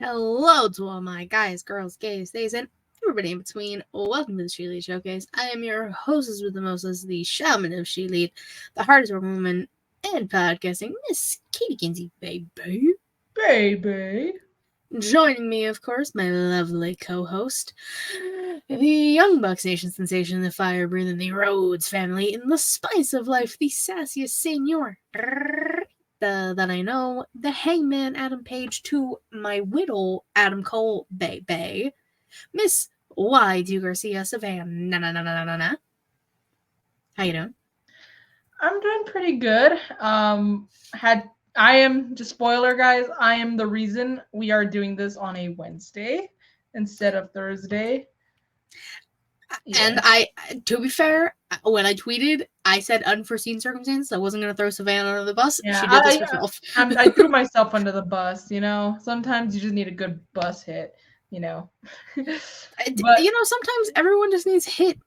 Hello to all my guys, girls, gays, days, and everybody in between. Welcome to the ShElite Showcase. I am your hostess with the mostest, the shaman of ShElite, the hardest working woman in podcasting, Miss Katie Kinsey, baby. Baby. Joining me, of course, my lovely co-host, the Young Bucks Nation sensation, the fire-breathing, the Rhodes family, in the spice of life, the sassiest senor that I know, the hangman Adam Page to my widow Adam Cole, baby, Miss Y2 Garcia Savannah. How you doing? I'm doing pretty good. I am just spoiler guys, I am the reason we are doing this on a Wednesday instead of Thursday. And to be fair, when I tweeted, I said unforeseen circumstances. I wasn't going to throw Savannah under the bus. Yeah, She did this herself. I threw myself under the bus, Sometimes you just need a good bus hit, But, But sometimes everyone just needs hit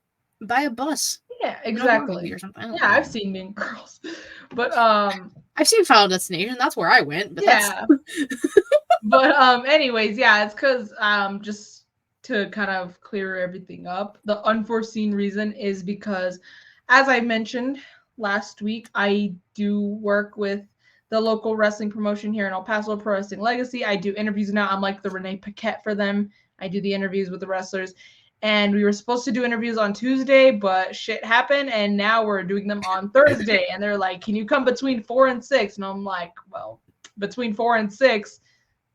by a bus. yeah, exactly. Or something. Yeah, I've seen Mean Girls. But I've seen Final Destination. That's where I went. But yeah. But anyways, yeah, it's because just to kind of clear everything up, the unforeseen reason is because, as I mentioned last week, I do work with the local wrestling promotion here in El Paso, Pro Wrestling Legacy. I do interviews now. I'm like the Renee Paquette for them. I do the interviews with the wrestlers. And we were supposed to do interviews on Tuesday, but shit happened, and now we're doing them on Thursday. And they're like, "Can you come between 4 and 6?" And I'm like, "Well, between 4 and 6,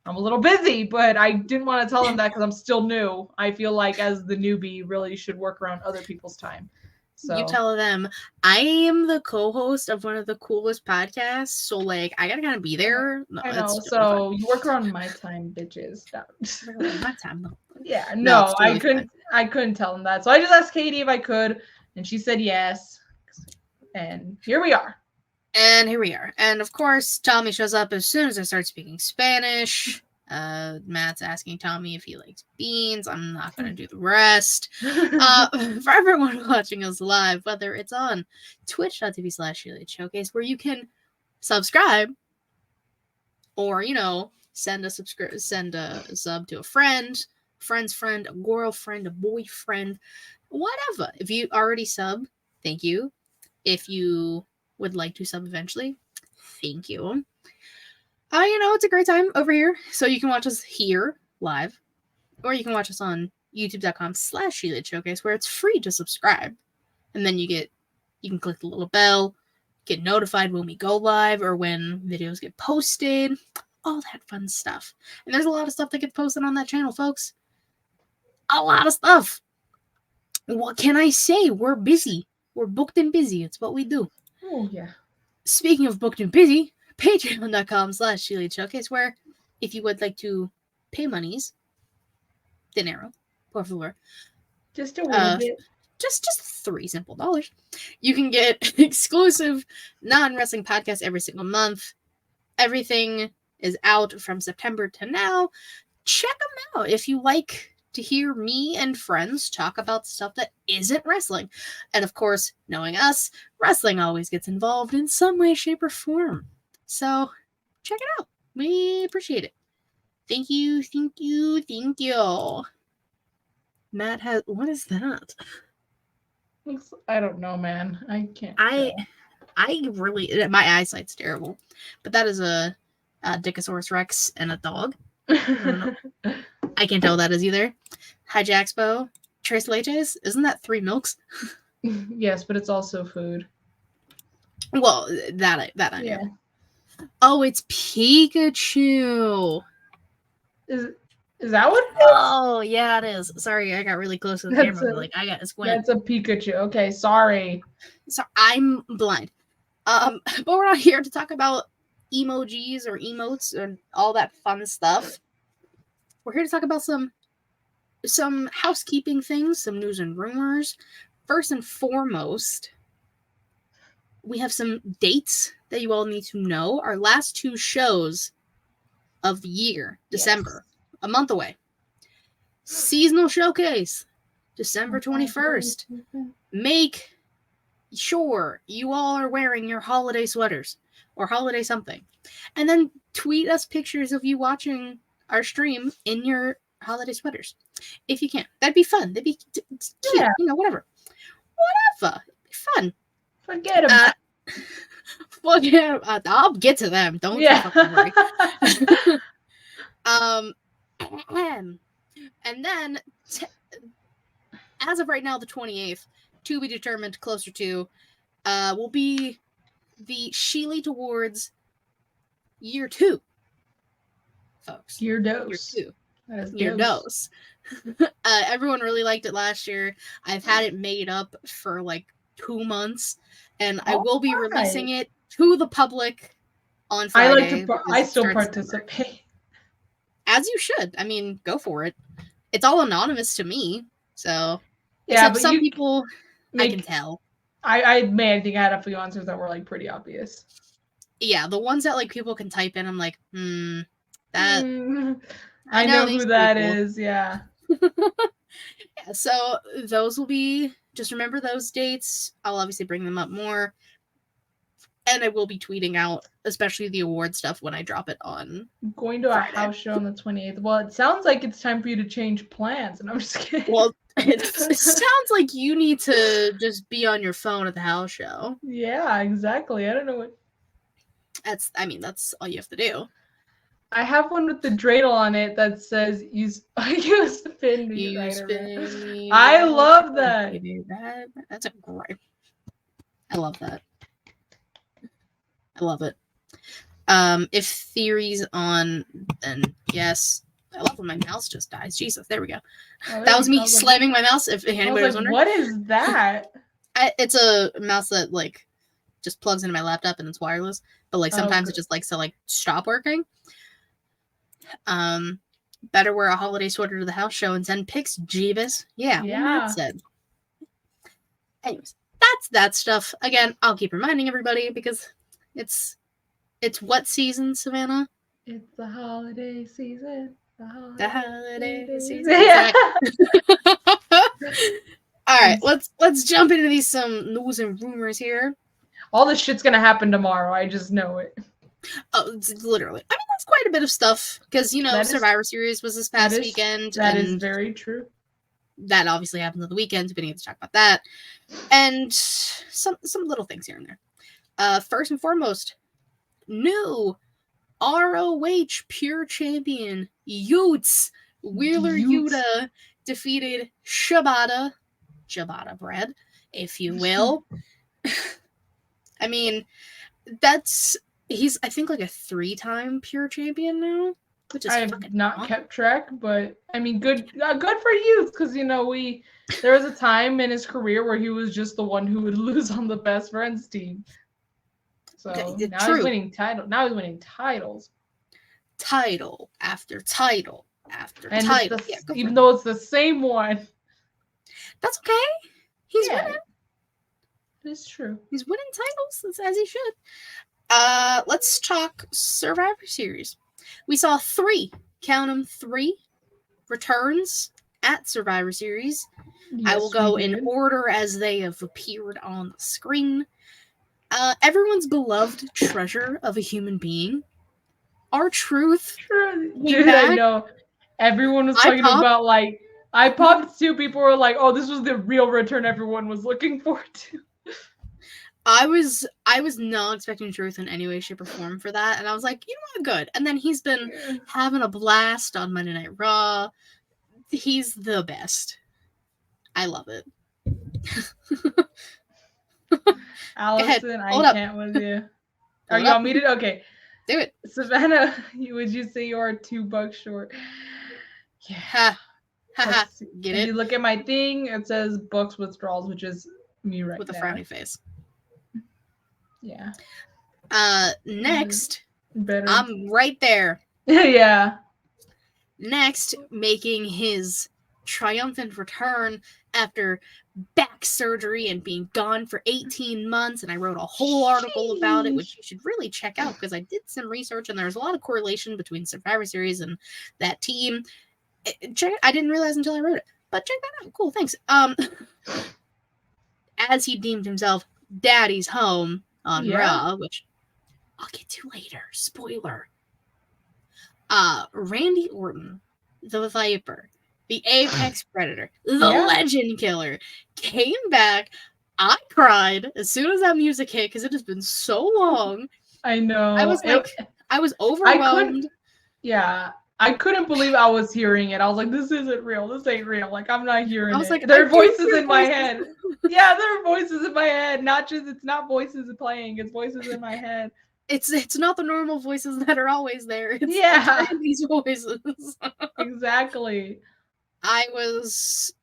I'm a little busy," but I didn't want to tell them that because I'm still new. I feel like as the newbie, really should work around other people's time. So you tell them I am the co-host of one of the coolest podcasts, so like I gotta kind of be there. No, I know. So you work around my time, bitches. My time though. Yeah, no, totally I couldn't tell them that. So I just asked Katie if I could, and she said yes. And here we are. And of course, Tommy shows up as soon as I start speaking Spanish. Matt's asking Tommy if he likes beans. I'm not going to do the rest. For everyone watching us live, whether it's on twitch.tv/ShElite Showcase, where you can subscribe or, send a sub to a friend's friend, a girlfriend, a boyfriend, whatever. If you already sub, thank you. If you would like to sub eventually, thank you. It's a great time over here. So you can watch us here live, or you can watch us on youtube.com/ShElite Showcase, where it's free to subscribe. And then you can click the little bell, get notified when we go live or when videos get posted, all that fun stuff. And there's a lot of stuff that gets posted on that channel, folks. A lot of stuff. What can I say? We're busy. We're booked and busy. It's what we do. Oh, yeah. Speaking of booked and busy, patreon.com/ShElite Showcase, where if you would like to pay monies, dinero, por favor. Just a little bit. Just $3 simple. You can get exclusive non-wrestling podcasts every single month. Everything is out from September to now. Check them out if you like to hear me and friends talk about stuff that isn't wrestling. And of course, knowing us, wrestling always gets involved in some way, shape, or form. So, check it out. We appreciate it. Thank you. Matt has... What is that? I don't know, man. I can't. I really... My eyesight's terrible. But that is a Dickosaurus Rex and a dog. I can't tell that is either. Hi, Jaxpo. Tres leches? Isn't that 3 milks? Yes, but it's also food. Well, that I know. Yeah. Oh, it's Pikachu. Is that what it is? Oh, yeah, it is. Sorry, I got really close to the camera. I got to squint. That's a Pikachu. Okay, sorry. So I'm blind. But we're not here to talk about emojis or emotes and all that fun stuff. We're here to talk about some housekeeping things, some news and rumors. First and foremost, we have some dates that you all need to know. Our last 2 shows of the year, December, a month away. Seasonal Showcase, December 21st. Make sure you all are wearing your holiday sweaters or holiday something. And then tweet us pictures of you watching our stream in your holiday sweaters. If you can. That'd be fun. That'd be cute. Yeah. Whatever. Whatever. It'd be fun. Forget about well, yeah, I'll get to them. Don't you fucking worry. And then, as of right now, the 28th, to be determined, closer to, will be the ShElite Awards Year 2, folks. Year dose. Year 2. Year dose. Everyone really liked it last year. I've had it made up for like 2 months, and I will be releasing it to the public on Friday. I still participate. As you should. I mean, go for it. It's all anonymous to me, so yeah. Except some people, I can tell. I think I had a few answers that were like pretty obvious. Yeah, the ones that like people can type in, I'm like, that. I know who that is. Yeah. Yeah. So those will be. Just remember those dates. I'll obviously bring them up more. And I will be tweeting out, especially the award stuff, when I drop it on. I'm going to Friday. A house show on the 28th. Well, it sounds like it's time for you to change plans, and I'm just kidding. Well, it sounds like you need to just be on your phone at the house show. Yeah, exactly. I don't know what. That's all you have to do. I have one with the dreidel on it that says use spin me right. I love that. That's a great. I love that. I love it. If theories on, then yes. I love when my mouse just dies. Jesus, there we go. That was me slamming my mouse. If anybody was wondering, what is that? It's a mouse that like just plugs into my laptop and it's wireless. But like sometimes it just likes to like stop working. Better wear a holiday sweater to the house show and send pics, Jeebus. Yeah. That said. Anyways, that's that stuff. Again, I'll keep reminding everybody because it's what season, Savannah? It's the holiday season. The holiday season. Yeah. All right, let's jump into some news and rumors here. All this shit's gonna happen tomorrow. I just know it. Oh, it's literally. I mean, that's quite a bit of stuff because Survivor Series was this past weekend. That is very true. That obviously happens on the weekend. We didn't get to talk about that, and some little things here and there. First and foremost, new ROH Pure Champion Utes Wheeler Yuta defeated Shibata bread, if you will. I mean, he's I think like a 3-time Pure Champion now, which is I have not kept track, but I mean, good for you, because there was a time in his career where he was just the one who would lose on the Best Friends team. So now he's winning titles. Now he's winning titles. Title after title after title. Even though it's the same one. That's okay. He's winning. It's true. He's winning titles as he should. Let's talk Survivor Series. We saw 3, count them 3, returns at Survivor Series. Yes, I will go in order as they have appeared on the screen. Everyone's beloved treasure of a human being, R-Truth. Dude, I know. Everyone was talking about like I popped too. People were like, "Oh, this was the real return everyone was looking forward to." I was not expecting Truth in any way, shape, or form for that, and I was like, you know what, good. And then he's been having a blast on Monday Night Raw. He's the best. I love it. Allison, I can't with you. Are you on muted? Okay. Do it. Savannah, would you say you are $2 short? Yeah. Get it? If you look at my thing, it says Bucks withdrawals, which is me right now. With a frowny face. Yeah. Next, I'm right there. Yeah. Next, making his triumphant return after back surgery and being gone for 18 months, and I wrote a whole article about it, which you should really check out because I did some research and there's a lot of correlation between Survivor Series and that team. I didn't realize until I wrote it, but check that out. Cool, thanks. As he deemed himself Daddy's home on Raw, which I'll get to later. Spoiler. Randy Orton, the Viper, the Apex Predator, the Legend Killer, came back. I cried as soon as that music hit because it has been so long. I know. I was I was overwhelmed. I couldn't believe I was hearing it. I was like, this isn't real. This ain't real. Like, I'm not hearing it. Like, there are voices in my head. Yeah, there are voices in my head. It's not voices playing. It's voices in my head. It's not the normal voices that are always there. It's Randy's voices. Exactly. I was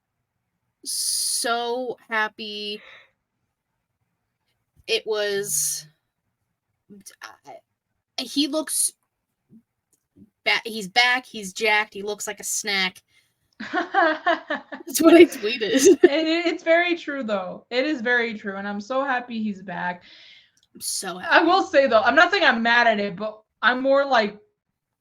so happy. It was... he looks... he's back. He's jacked. He looks like a snack. That's what I tweeted. It's very true, though. It is very true, and I'm so happy he's back. I'm so happy. I will say, though, I'm not saying I'm mad at it, but I'm more like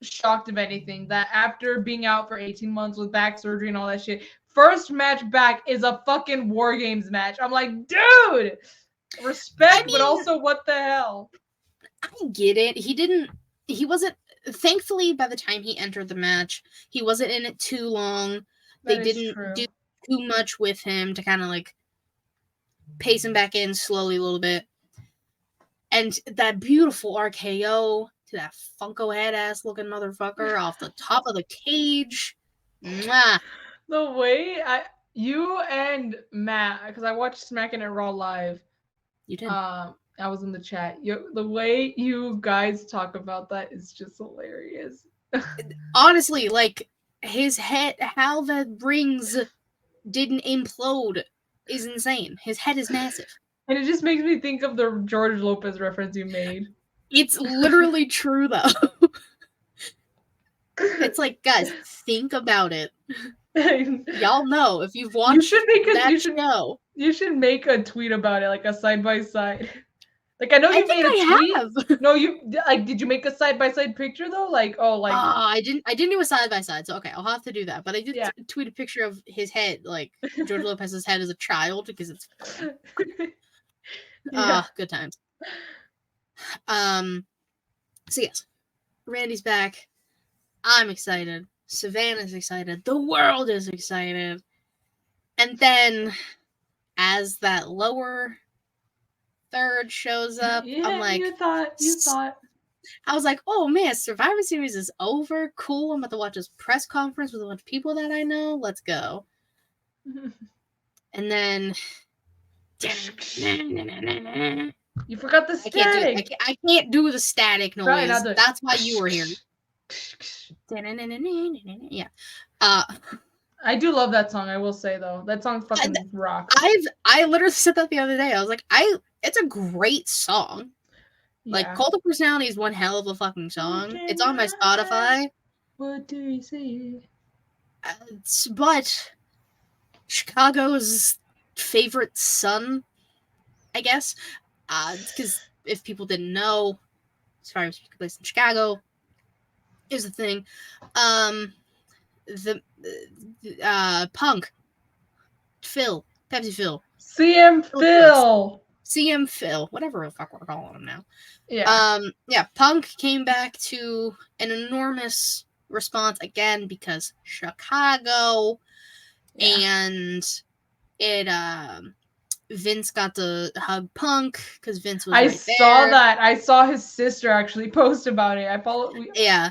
shocked, if anything, that after being out for 18 months with back surgery and all that shit, first match back is a fucking WarGames match. I'm like, dude, respect, but also what the hell? I get it. He wasn't, thankfully, by the time he entered the match, he wasn't in it too long. They didn't do too much with him to kind of like pace him back in slowly a little bit. And that beautiful RKO to that Funko head ass looking motherfucker off the top of the cage. Mwah. The way you and Matt, because I watched Smacking It Raw live. You did. I was in the chat. The way you guys talk about that is just hilarious. Honestly, like his head, how the rings didn't implode is insane. His head is massive. And it just makes me think of the George Lopez reference you made. It's literally true, though. It's like, guys, think about it. Y'all know if you've watched show. You should make a tweet about it, like a side by side. Like I know you made a tweet. No, did you make a side by side picture though? I didn't do a side by side, so okay, I'll have to do that. But I did tweet a picture of his head, like George Lopez's head as a child, because it's good times. So yes, Randy's back. I'm excited. Savannah's excited. The world is excited. And then, as that lower third shows up, I'm like, you thought. I was like, oh man, Survivor Series is over. Cool. I'm about to watch this press conference with a bunch of people that I know. Let's go. And then you forgot the static. I can't do the static noise. Right, that's why you were here. Yeah. I do love that song, I will say though. That song fucking rocks. I literally said that the other day. I was like, it's a great song. Yeah. Like Cult of Personality is one hell of a fucking song. It's on my Spotify. What do you see? But Chicago's favorite son, I guess. Because if people didn't know, Survivor Series took place in Chicago. Is the thing. The Punk, Phil, Pepsi Phil, CM Phil, whatever the fuck we're calling him now. Yeah. Punk came back to an enormous response again because Chicago, and it Vince got to hug Punk because Vince was right there. I saw that. I saw his sister actually post about it. I followed. Yeah.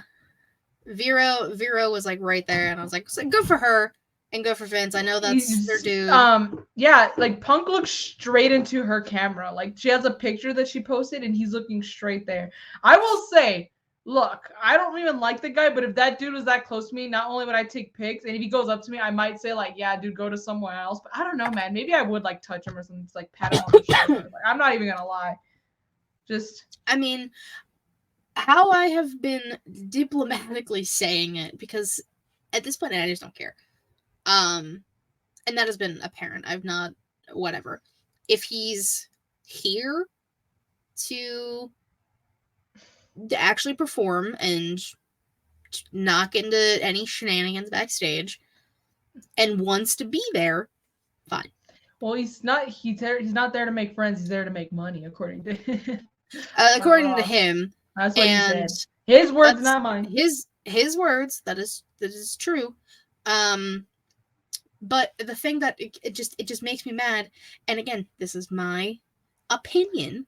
Vero was like right there, and I was like, good for her and good for Vince. I know that's their dude. Like Punk looks straight into her camera. Like she has a picture that she posted, and he's looking straight there. I will say, look, I don't even like the guy, but if that dude was that close to me, not only would I take pics, and if he goes up to me, I might say like, yeah, dude, go to somewhere else. But I don't know, man. Maybe I would like touch him or something, just like pat him on the shoulder. Like, I'm not even gonna lie. I mean, how I have been diplomatically saying it, because at this point I just don't care. And that has been apparent. I've not, whatever. If he's here to actually perform and not get into any shenanigans backstage and wants to be there, fine. Well, he's not there to make friends. He's there to make money, according to him. According to him. That's what he said. His words, not mine. His his words. That is true. But the thing that it just makes me mad, and again, this is my opinion,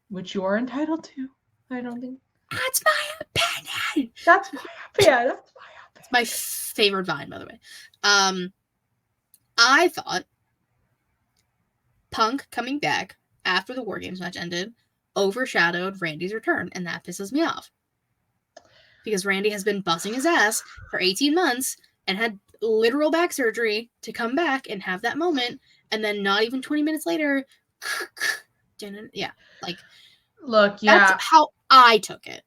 which you are entitled to. I don't think that's my opinion. That's my opinion. That's my opinion. It's my favorite Vine, by the way. I thought Punk coming back after the WarGames match ended overshadowed Randy's return, and that pisses me off. Because Randy has been busting his ass for 18 months and had literal back surgery to come back and have that moment, and then not even 20 minutes later, yeah, like, look, yeah, that's how I took it.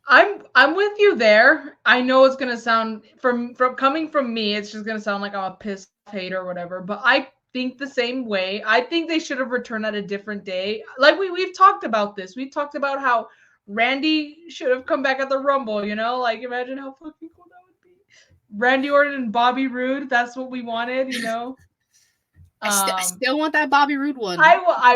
I'm with you there. I know it's gonna sound from coming from me, it's just gonna sound like I'm a pissed hater or whatever, but I think the same way. I think they should have returned at a different day. Like we've talked about this. We've talked about how Randy should have come back at the Rumble, you know? Like, imagine how fucking cool that would be. Randy Orton and Bobby Roode, that's what we wanted, you know? I still want that Bobby Roode one.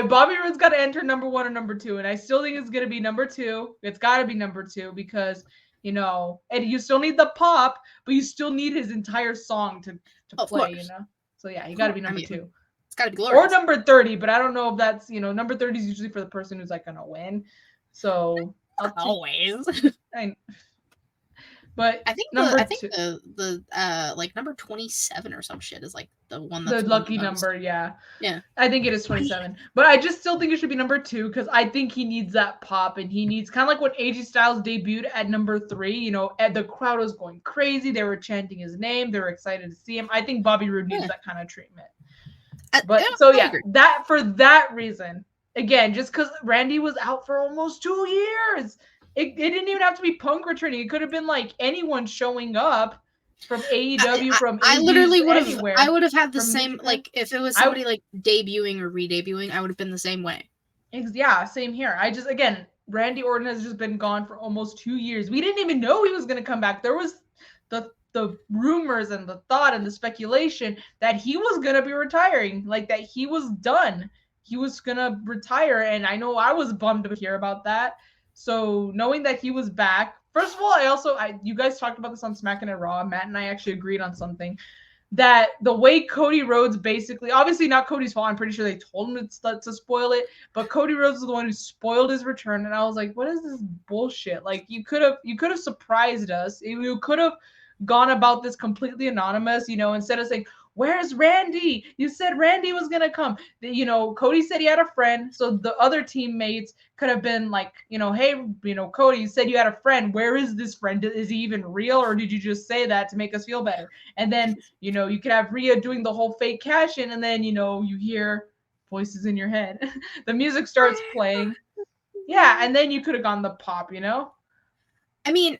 Bobby Roode's got to enter number 1 or number 2, and I still think it's going to be number 2. It's got to be number 2 because, you know, and you still need the pop, but you still need his entire song to play, you know? So, yeah, you got to be number 2. It's got to be glorious. Or number 30, but I don't know if that's, you know, number 30 is usually for the person who's, like, going to win. So, always. But I think the like number 27 or some shit is like the one that's the lucky number, yeah. Yeah. I think it is 27. But I just still think it should be number 2 because I think he needs that pop, and he needs kind of like when AJ Styles debuted at number 3, you know, and the crowd was going crazy. They were chanting his name. They were excited to see him. I think Bobby Roode needs that kind of treatment. But so yeah, that for that reason, again, just because Randy was out for almost 2 years. It didn't even have to be Punk returning. It could have been like anyone showing up from AEW, from I literally would have. anywhere. I would have had the same, like, if it was somebody like debuting or re-debuting, I would have been the same way. Yeah, same here. Again, Randy Orton has just been gone for almost 2 years. We didn't even know he was going to come back. There was the rumors and the thought and the speculation that he was going to be retiring, like that he was done. He was going to retire, and I know I was bummed to hear about that. So knowing that he was back, first of all, you guys talked about this on SmackDown and Raw. Matt and I actually agreed on something, that the way Cody Rhodes basically, obviously not Cody's fault. I'm pretty sure they told him to spoil it, but Cody Rhodes was the one who spoiled his return. And I was like, what is this bullshit? Like, you could have surprised us. You could have gone about this completely anonymous, you know, instead of saying, where's Randy? You said Randy was going to come. You know, Cody said he had a friend. So the other teammates could have been like, you know, hey, you know, Cody, you said you had a friend. Where is this friend? Is he even real? Or did you just say that to make us feel better? And then, you know, you could have Rhea doing the whole fake cash in. And then, you know, you hear voices in your head. The music starts playing. Yeah. And then you could have gone the pop, you know? I mean,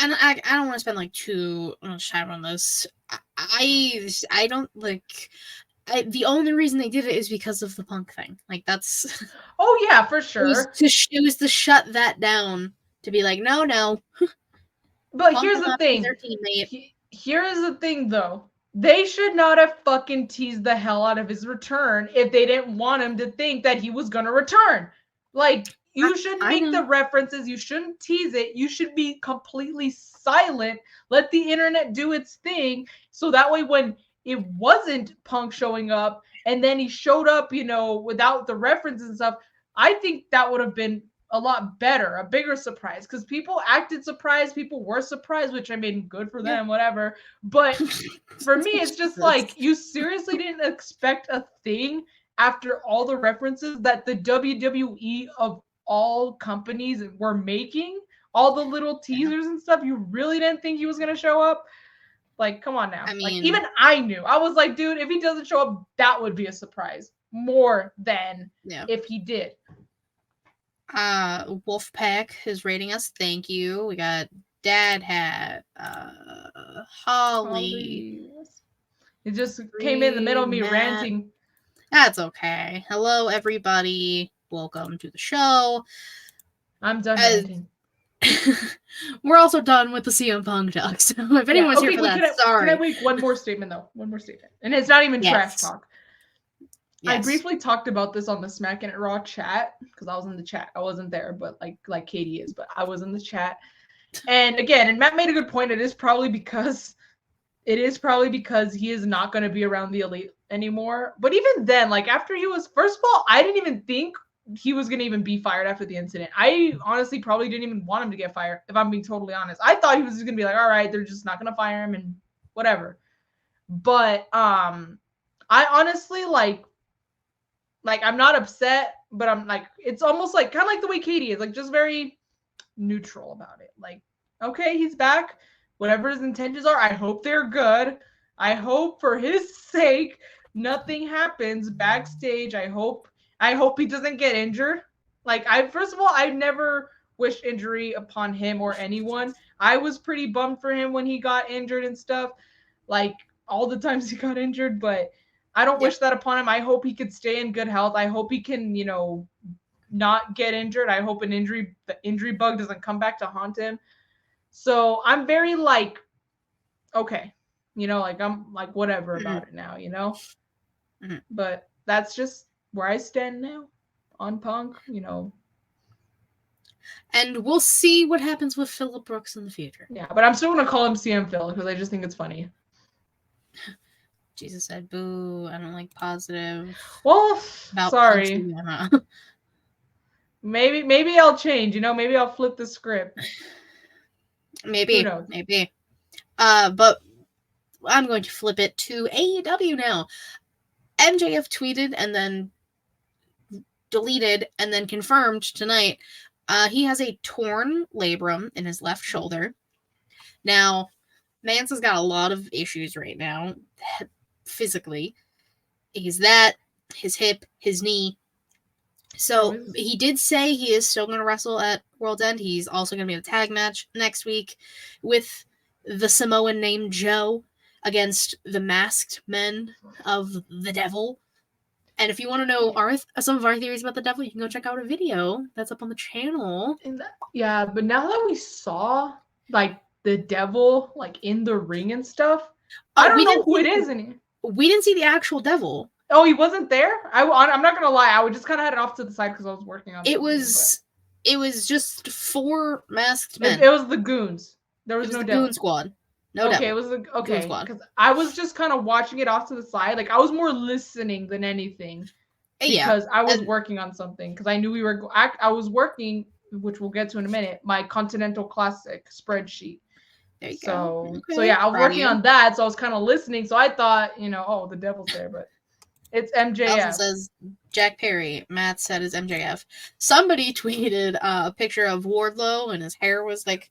and I don't want to spend like too much time on this. I don't like. The only reason they did it is because of the Punk thing. Like, that's. Oh yeah, for sure. It was to shut that down. To be like, no. But here's the thing. Here's the thing, though. They should not have fucking teased the hell out of his return if they didn't want him to think that he was gonna return. Like, you shouldn't make the references. You shouldn't tease it. You should be completely silent. Let the internet do its thing. So that way, when it wasn't Punk showing up and then he showed up, you know, without the references and stuff, I think that would have been a lot better, a bigger surprise, because people acted surprised. People were surprised, which I mean, good for them, whatever. But for me, it's just like, you seriously didn't expect a thing after all the references that the WWE of all companies were making, all the little teasers and stuff. You really didn't think he was going to show up? Like, come on now. I mean, like, even I knew. I was like, dude, if he doesn't show up, that would be a surprise more than if he did. Wolfpack is rating us. Thank you. We got Dad Hat, Holly. It just came in the middle of me ranting. That's okay. Hello, everybody. Welcome to the show. I'm done ranting. We're also done with the CM Punk talk. So if anyone's here for that, sorry. Can I make one more statement, though? One more statement. And it's not even trash talk. Yes. I briefly talked about this on the Smack and Raw chat because I was in the chat. I wasn't there, but like Katie is, but I was in the chat. And again, and Matt made a good point. It is probably because he is not going to be around the Elite anymore. But even then, like after he was, first of all, I didn't even think he was going to even be fired after the incident. I honestly probably didn't even want him to get fired, if I'm being totally honest. I thought he was just going to be like, all right, they're just not going to fire him and whatever. But I honestly like I'm not upset, but I'm like, it's almost like kind of like the way Katie is, like just very neutral about it. Like, okay, he's back. Whatever his intentions are, I hope they're good. I hope for his sake nothing happens backstage. I hope he doesn't get injured. Like, first of all, I never wished injury upon him or anyone. I was pretty bummed for him when he got injured and stuff. Like all the times he got injured, but I don't wish that upon him. I hope he could stay in good health. I hope he can, not get injured. I hope the injury bug doesn't come back to haunt him. So I'm very like, okay, like I'm like whatever about it now, Mm-hmm. But that's just where I stand now on Punk, And we'll see what happens with Phillip Brooks in the future. Yeah, but I'm still gonna call him CM Phil because I just think it's funny. Jesus said, "Boo! I don't like positive." Well, sorry. Maybe I'll change. Maybe I'll flip the script. Maybe. Who knows? Maybe. But I'm going to flip it to AEW now. MJF tweeted and then deleted and then confirmed tonight. He has a torn labrum in his left shoulder. Now, Mance has got a lot of issues right now, physically. He's that, his hip, his knee. So he did say he is still going to wrestle at World's End. He's also going to be in a tag match next week with the Samoan named Joe against the masked men of the Devil. And if you want to know some of our theories about the Devil, you can go check out a video that's up on the channel. Yeah, but now that we saw like the Devil like in the ring and stuff, I don't know who it is. We didn't see the actual Devil. Oh, he wasn't there? I'm not gonna lie. I would just kind of had it off to the side because I was working on. It was just 4 masked men. It was the goons. There was no the Devil. Goon Squad. No okay, Devil. It was the Goon Squad. Because I was just kind of watching it off to the side. Like I was more listening than anything. Because I was working on something. Because I knew we were. I was working, which we'll get to in a minute. My Continental Classic spreadsheet. There you go. Okay. So yeah, I was working on that. So I was kind of listening. So I thought, oh, the Devil's there, but. It's MJF. Elton says Jack Perry. Matt said is MJF. Somebody tweeted a picture of Wardlow and his hair was like,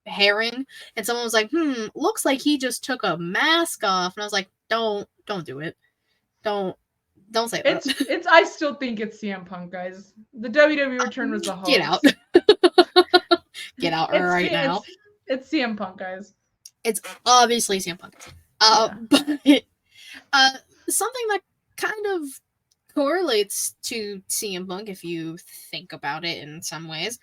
herring. And someone was like, looks like he just took a mask off. And I was like, don't do it. Don't say that. I still think it's CM Punk, guys. The WWE return was a hoax. Get out. Get out now. It's CM Punk, guys. It's obviously CM Punk. But something that kind of correlates to CM Punk, if you think about it in some ways.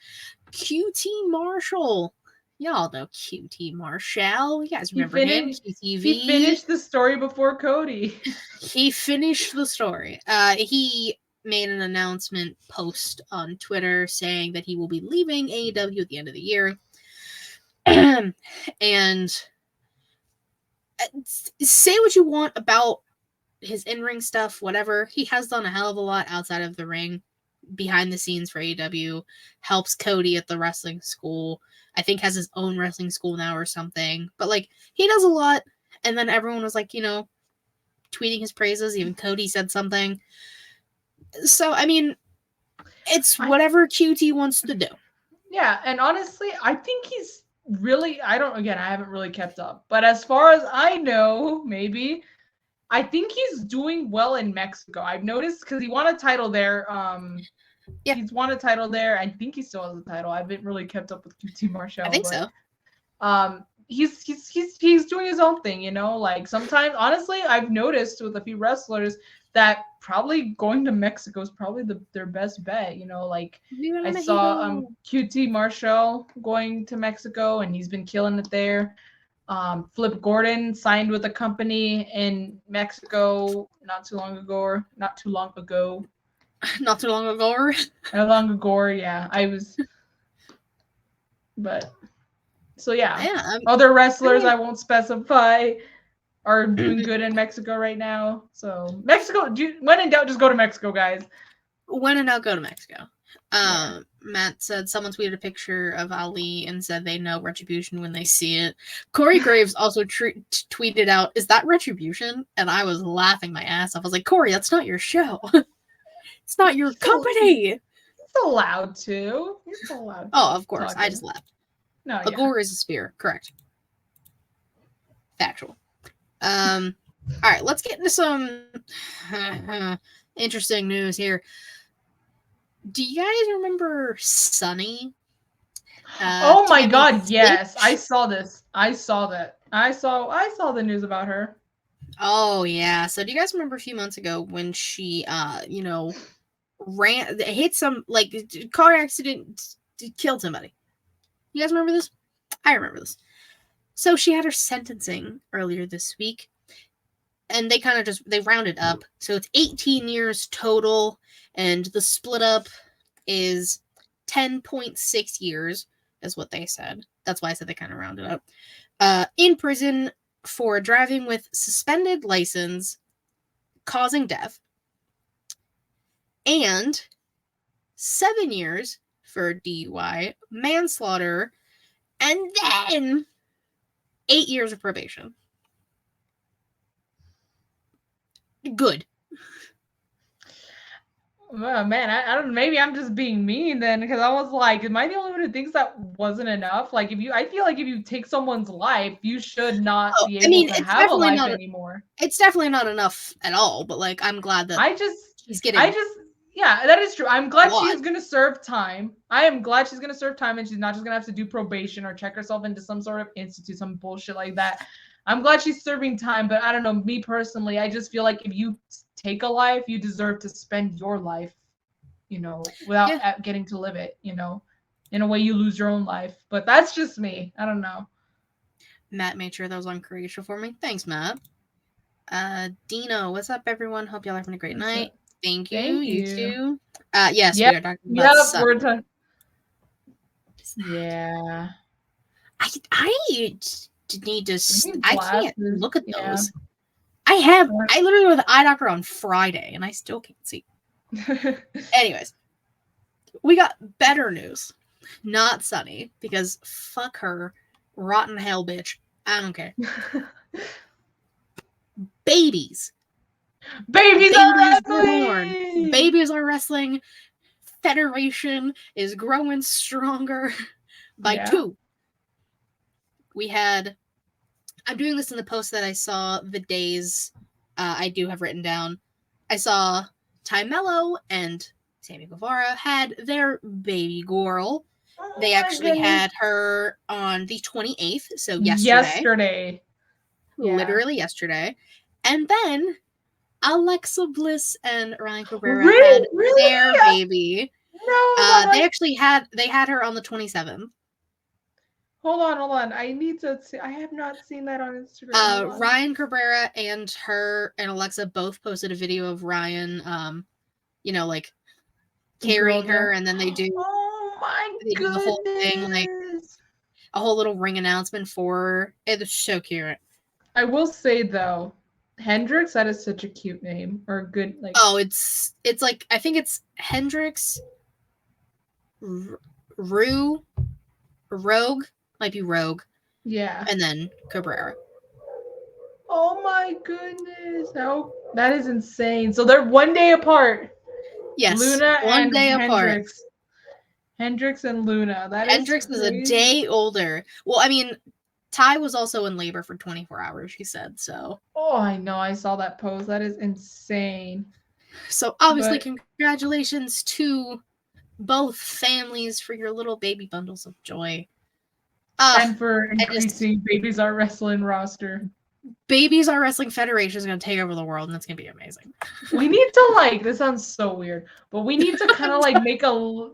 QT Marshall. Y'all know QT Marshall. You guys remember him? QTV. He finished the story before Cody. He finished the story. He made an announcement post on Twitter saying that he will be leaving AEW at the end of the year. And say what you want about his in-ring stuff, whatever. He has done a hell of a lot outside of the ring, behind the scenes for AEW, helps Cody at the wrestling school. I think has his own wrestling school now or something. But, he does a lot. And then everyone was, tweeting his praises. Even Cody said something. So, I mean, it's whatever QT wants to do. Yeah, and honestly, I think he's really, I haven't really kept up. But as far as I know, maybe, I think he's doing well in Mexico. I've noticed because he won a title there. He's won a title there. I think he still has a title. I haven't really kept up with QT Marshall. I think so. He's doing his own thing, sometimes, honestly, I've noticed with a few wrestlers that probably going to Mexico is probably their best bet. I saw QT Marshall going to Mexico and he's been killing it there. Flip Gordon signed with a company in Mexico not too long ago. Yeah, But so yeah, Yeah, other wrestlers I won't specify are doing good in Mexico right now. So Mexico, when in doubt, just go to Mexico, guys. When in doubt, go to Mexico. Yeah. Matt said someone tweeted a picture of Ali and said they know Retribution when they see it. Corey Graves also tweeted out, "Is that Retribution?" And I was laughing my ass off. I was like, Corey, that's not your show. It's not your company. He's allowed to. He's allowed to. Oh, of course. I just laughed. No, a gore is a spear. Correct. Factual. All right, let's get into some interesting news here. Do you guys remember Sunny? Oh my god, yes. I saw this. I saw that. I saw the news about her. Oh yeah. So do you guys remember a few months ago when she hit some car accident, killed somebody? You guys remember this? I remember this. So she had her sentencing earlier this week, and they kind of they rounded up. So it's 18 years total, and the split up is 10.6 years, is what they said. That's why I said they kind of rounded up. In prison for driving with suspended license, causing death, and 7 years for DUI, manslaughter, and then 8 years of probation. Good. Oh, man, I don't. Maybe I'm just being mean then, because I was like, am I the only one who thinks that wasn't enough? Like, I feel like if you take someone's life, you should not be able to have a life anymore. It's definitely not enough at all. But like, I'm glad that she's getting. Yeah, that is true. I'm glad she's gonna serve time. I am glad she's gonna serve time, and she's not just gonna have to do probation or check herself into some sort of institute, some bullshit like that. I'm glad she's serving time, but I don't know. Me personally, I just feel like if you take a life, you deserve to spend your life, without getting to live it, in a way you lose your own life. But that's just me. I don't know. Matt made sure that was on Croatia for me. Thanks, Matt. Dino, what's up, everyone? Hope y'all are having a great night. Thank you. You too. Yes, we are talking about Yeah. I need to. I can't look at those. I literally went to the eye doctor on Friday, and I still can't see. Anyways, we got better news. Not Sunny, because fuck her, rotten hell bitch. I don't care. Babies are wrestling. Babies are wrestling. Federation is growing stronger by 2. We had. I'm doing this in the post that I saw the days I do have written down. I saw Ty Mello and Sammy Guevara had their baby girl. They actually had her on the 28th, so yesterday. Literally yesterday. And then Alexa Bliss and Ryan Cabrera had their baby. No, they had her on the 27th. Hold on. I need to see. I have not seen that on Instagram. Ryan Cabrera and her and Alexa both posted a video of Ryan, carrying her, and then they do. Oh my goodness. Do the whole thing, like a whole little ring announcement for her. It was so cute. I will say though, Hendrix, that is such a cute name, or good like. Oh, it's like I think it's Hendrix, Rogue. Might be Rogue. Yeah. And then Cabrera. Oh my goodness. That is insane. So they're 1 day apart. Yes. Luna one day apart. Hendrix and Luna. Hendrix is a day older. Well, I mean, Ty was also in labor for 24 hours, she said, so. Oh, I know. I saw that post. That is insane. So obviously, congratulations to both families for your little baby bundles of joy. And for increasing Babies Are Wrestling roster. Babies Are Wrestling Federation is going to take over the world, and that's going to be amazing. We need to this sounds so weird, but we need to kind of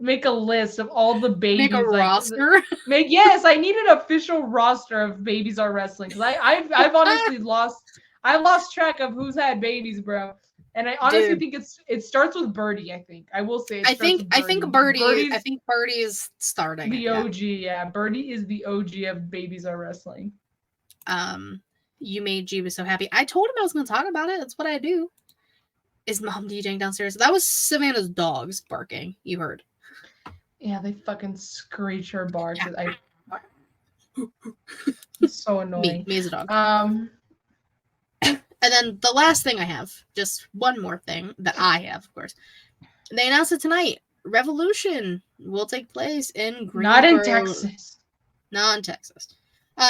make a list of all the babies. Make a roster. I need an official roster of Babies Are Wrestling, because I've honestly lost track of who's had babies, bro. And I honestly think it starts with Birdie. I think I will say. I think Birdie is starting the OG. Yeah, Birdie is the OG of Babies Are Wrestling. You made Jeeba so happy. I told him I was going to talk about it. That's what I do. Is Mom DJing downstairs? That was Savannah's dogs barking. You heard? Yeah, they fucking screech or bark. Yeah. It's so annoying. Me as a dog. And then the last thing I have, just one more thing that I have, of course. They announced it tonight. Revolution will take place in Greensboro. Not in Texas. Not in Texas.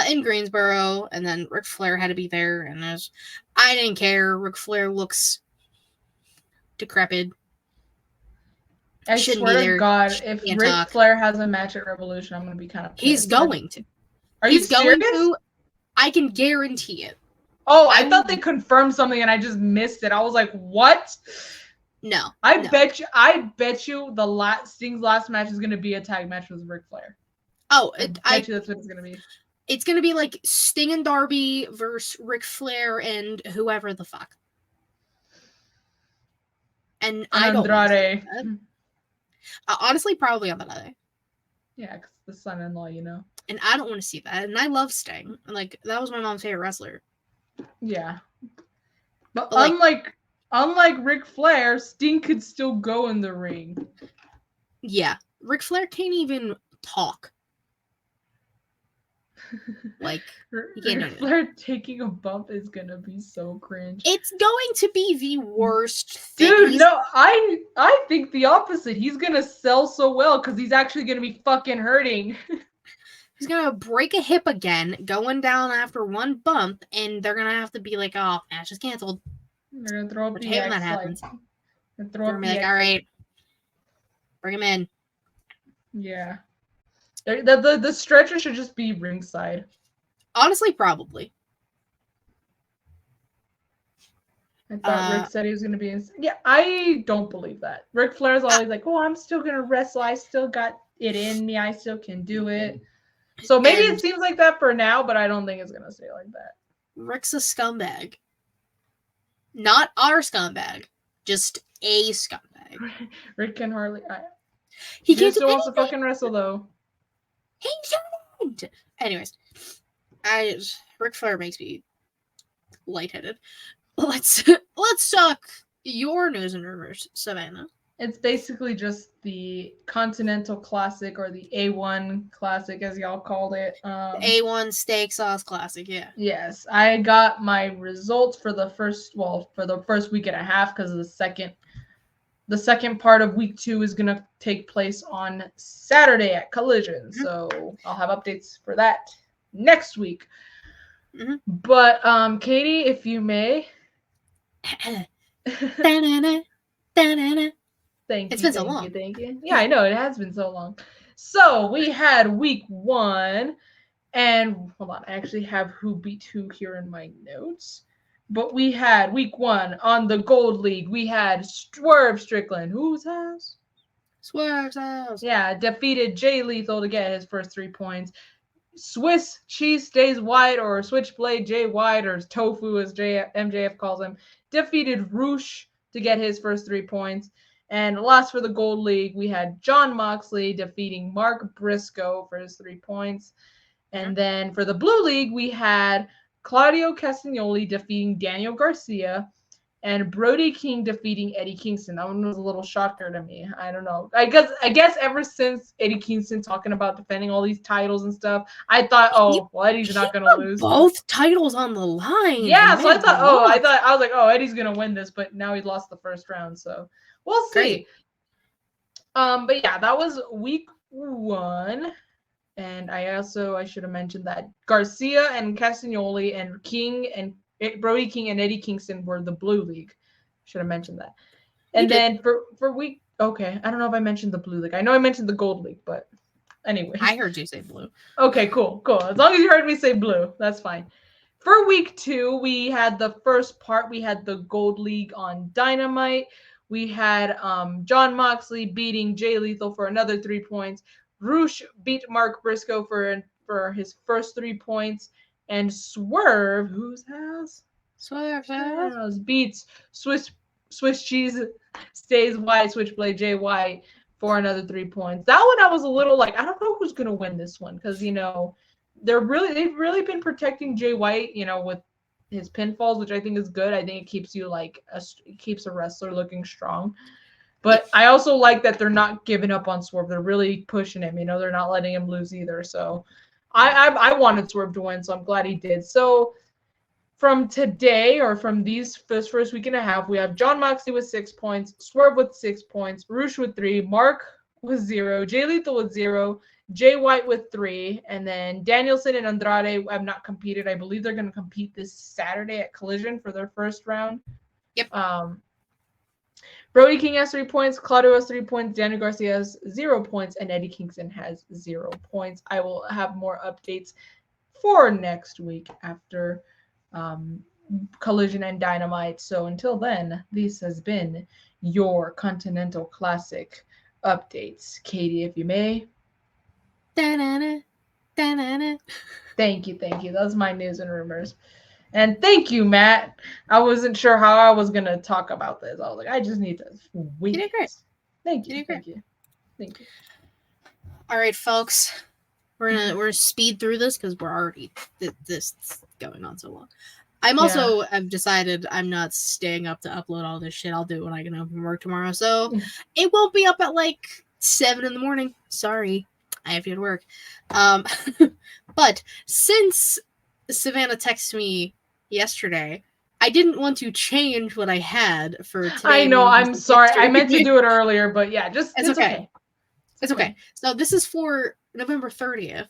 In Greensboro, and then Ric Flair had to be there, and I didn't care. Ric Flair looks decrepit. I swear to God, if Ric Flair has a match at Revolution, I'm going to be kind of pissed. He's going to. Are you serious? I can guarantee it. Oh, I thought they confirmed something and I just missed it. I was like, what? No. I bet you Sting's last match is going to be a tag match with Ric Flair. Oh, I bet you that's what it's going to be. It's going to be like Sting and Darby versus Ric Flair and whoever the fuck. And Andrade. Honestly, probably Andrade. Yeah, because the son-in-law, you know. And I don't want to see that. And I love Sting. Like, that was my mom's favorite wrestler. Yeah. But unlike Ric Flair, Sting could still go in the ring. Yeah. Ric Flair can't even talk. Like, Ric Flair taking a bump is gonna be so cringe. It's going to be the worst thing. Dude, no, I think the opposite. He's gonna sell so well because he's actually gonna be fucking hurting. He's gonna break a hip again, going down after one bump, and they're gonna have to be like, "Oh, match is canceled." They're gonna throw up the when that happens. They're gonna be like, "All right, bring him in." Yeah. The stretcher should just be ringside. Honestly, probably. I thought Rick said he was going to be in. Yeah, I don't believe that. Ric Flair's always like, oh, I'm still going to wrestle. I still got it in me. I still can do it. So maybe it seems like that for now, but I don't think it's going to stay like that. Rick's a scumbag. Not our scumbag. Just a scumbag. Rick can hardly... He still wants to fucking wrestle, though. He shouldn't. Anyways, Ric Flair makes me lightheaded. Let's talk your news and rumors, Savannah. It's basically just the Continental Classic or the A1 Classic, as y'all called it. A1 Steak Sauce Classic, yeah. Yes, I got my results for the first week and a half because of the second part of week 2 is going to take place on Saturday at Collision. Mm-hmm. So I'll have updates for that next week. Mm-hmm. But Katie, if you may. Thank you. It's been so long. Thank you. Yeah, I know. It has been so long. So we had week 1. And hold on. I actually have who beat who here in my notes. But we had week 1 on the Gold League. We had Swerve Strickland. Whose house? Swerve's house. Yeah, defeated Jay Lethal to get his first 3 points. Swiss Cheese Stays White, or Switchblade Jay White, or Tofu as MJF calls him, defeated Roosh to get his first 3 points. And last for the Gold League, we had Jon Moxley defeating Mark Briscoe for his 3 points. And then for the Blue League, we had Claudio Castagnoli defeating Daniel Garcia, and Brody King defeating Eddie Kingston. That one was a little shocker to me. I don't know. I guess ever since Eddie Kingston talking about defending all these titles and stuff, I thought, Eddie's not going to lose. Both titles on the line. Yeah, so I was like, Eddie's going to win this, but now he lost the first round, so we'll see. Great. But yeah, that was week 1. And I should have mentioned that Garcia and Castagnoli and Brody King and Eddie Kingston were the Blue League. Should have mentioned that. And then for week, okay, I don't know if I mentioned the Blue League. I know I mentioned the Gold League, but anyway. I heard you say blue. Okay, cool. As long as you heard me say blue, that's fine. For week 2, we had the first part. We had the Gold League on Dynamite. We had Jon Moxley beating Jay Lethal for another 3 points. Roosh beat Mark Briscoe for his first 3 points. And Swerve, whose house? Swerve's house. Beats Swiss Swiss Cheese stays white, Switchblade Jay White for another 3 points. That one I was a little like, I don't know who's gonna win this one because they've really been protecting Jay White, with his pinfalls, which I think is good. I think it keeps you keeps a wrestler looking strong. But I also like that they're not giving up on Swerve. They're really pushing him. They're not letting him lose either. So I wanted Swerve to win, so I'm glad he did. So from today, or from this first week and a half, we have John Moxley with 6 points, Swerve with 6 points, Roosh with 3, Mark with 0, Jay Lethal with 0, Jay White with 3, and then Danielson and Andrade have not competed. I believe they're going to compete this Saturday at Collision for their first round. Yep. Brody King has 3 points, Claudio has 3 points, Daniel Garcia has 0 points, and Eddie Kingston has 0 points. I will have more updates for next week after Collision and Dynamite. So until then, this has been your Continental Classic updates. Katie, if you may. Da-na-na, da-na-na. Thank you. That's my news and rumors. And thank you, Matt. I wasn't sure how I was going to talk about this. I was like, I just need to wait. You did great. Thank you. All right, folks. We're gonna speed through this because we're already this going on so long. I've decided I'm not staying up to upload all this shit. I'll do it when I get home from work tomorrow. So it won't be up at like 7 a.m. Sorry, I have to go to work. But since Savannah texted me yesterday, I didn't want to change what I had for today. I know. I'm sorry. I meant to do it earlier, but yeah, it's okay. It's okay. So this is for November 30th.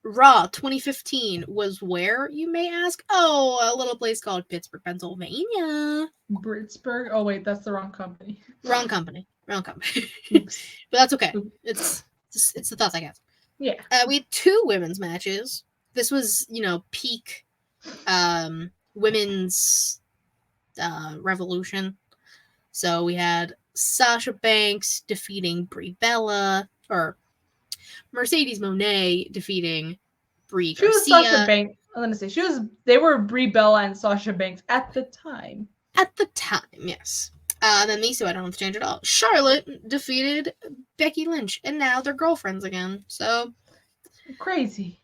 Raw 2015 was where, you may ask? Oh, a little place called Pittsburgh, Pennsylvania. Pittsburgh? Oh, wait, that's the wrong company. Wrong company. But that's okay. It's the thoughts I got. Yeah. We had 2 women's matches. This was, peak women's revolution. So we had Sasha Banks defeating Brie Bella, or Mercedes Moné defeating Brie Garcia. She was Sasha Banks. I'm gonna say they were Brie Bella and Sasha Banks at the time. At the time, yes. Then these two I don't have to change at all. Charlotte defeated Becky Lynch, and now they're girlfriends again. So crazy.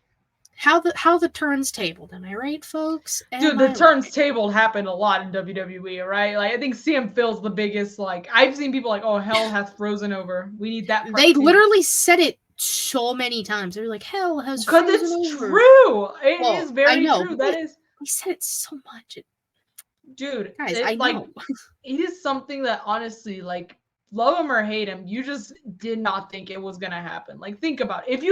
How the turns tabled, am I right, folks? Dude, the turns tabled happened a lot in WWE, right? Like, I think CM Phil's the biggest. Like, I've seen people like, "Oh, hell hath frozen over. We need that." They literally said it so many times. They were like, "Hell has frozen over." Because it's true. It is very true. That is. We said it so much. Dude, guys, I know. It is something that honestly, like, love him or hate him, you just did not think it was gonna happen. Like, think about it.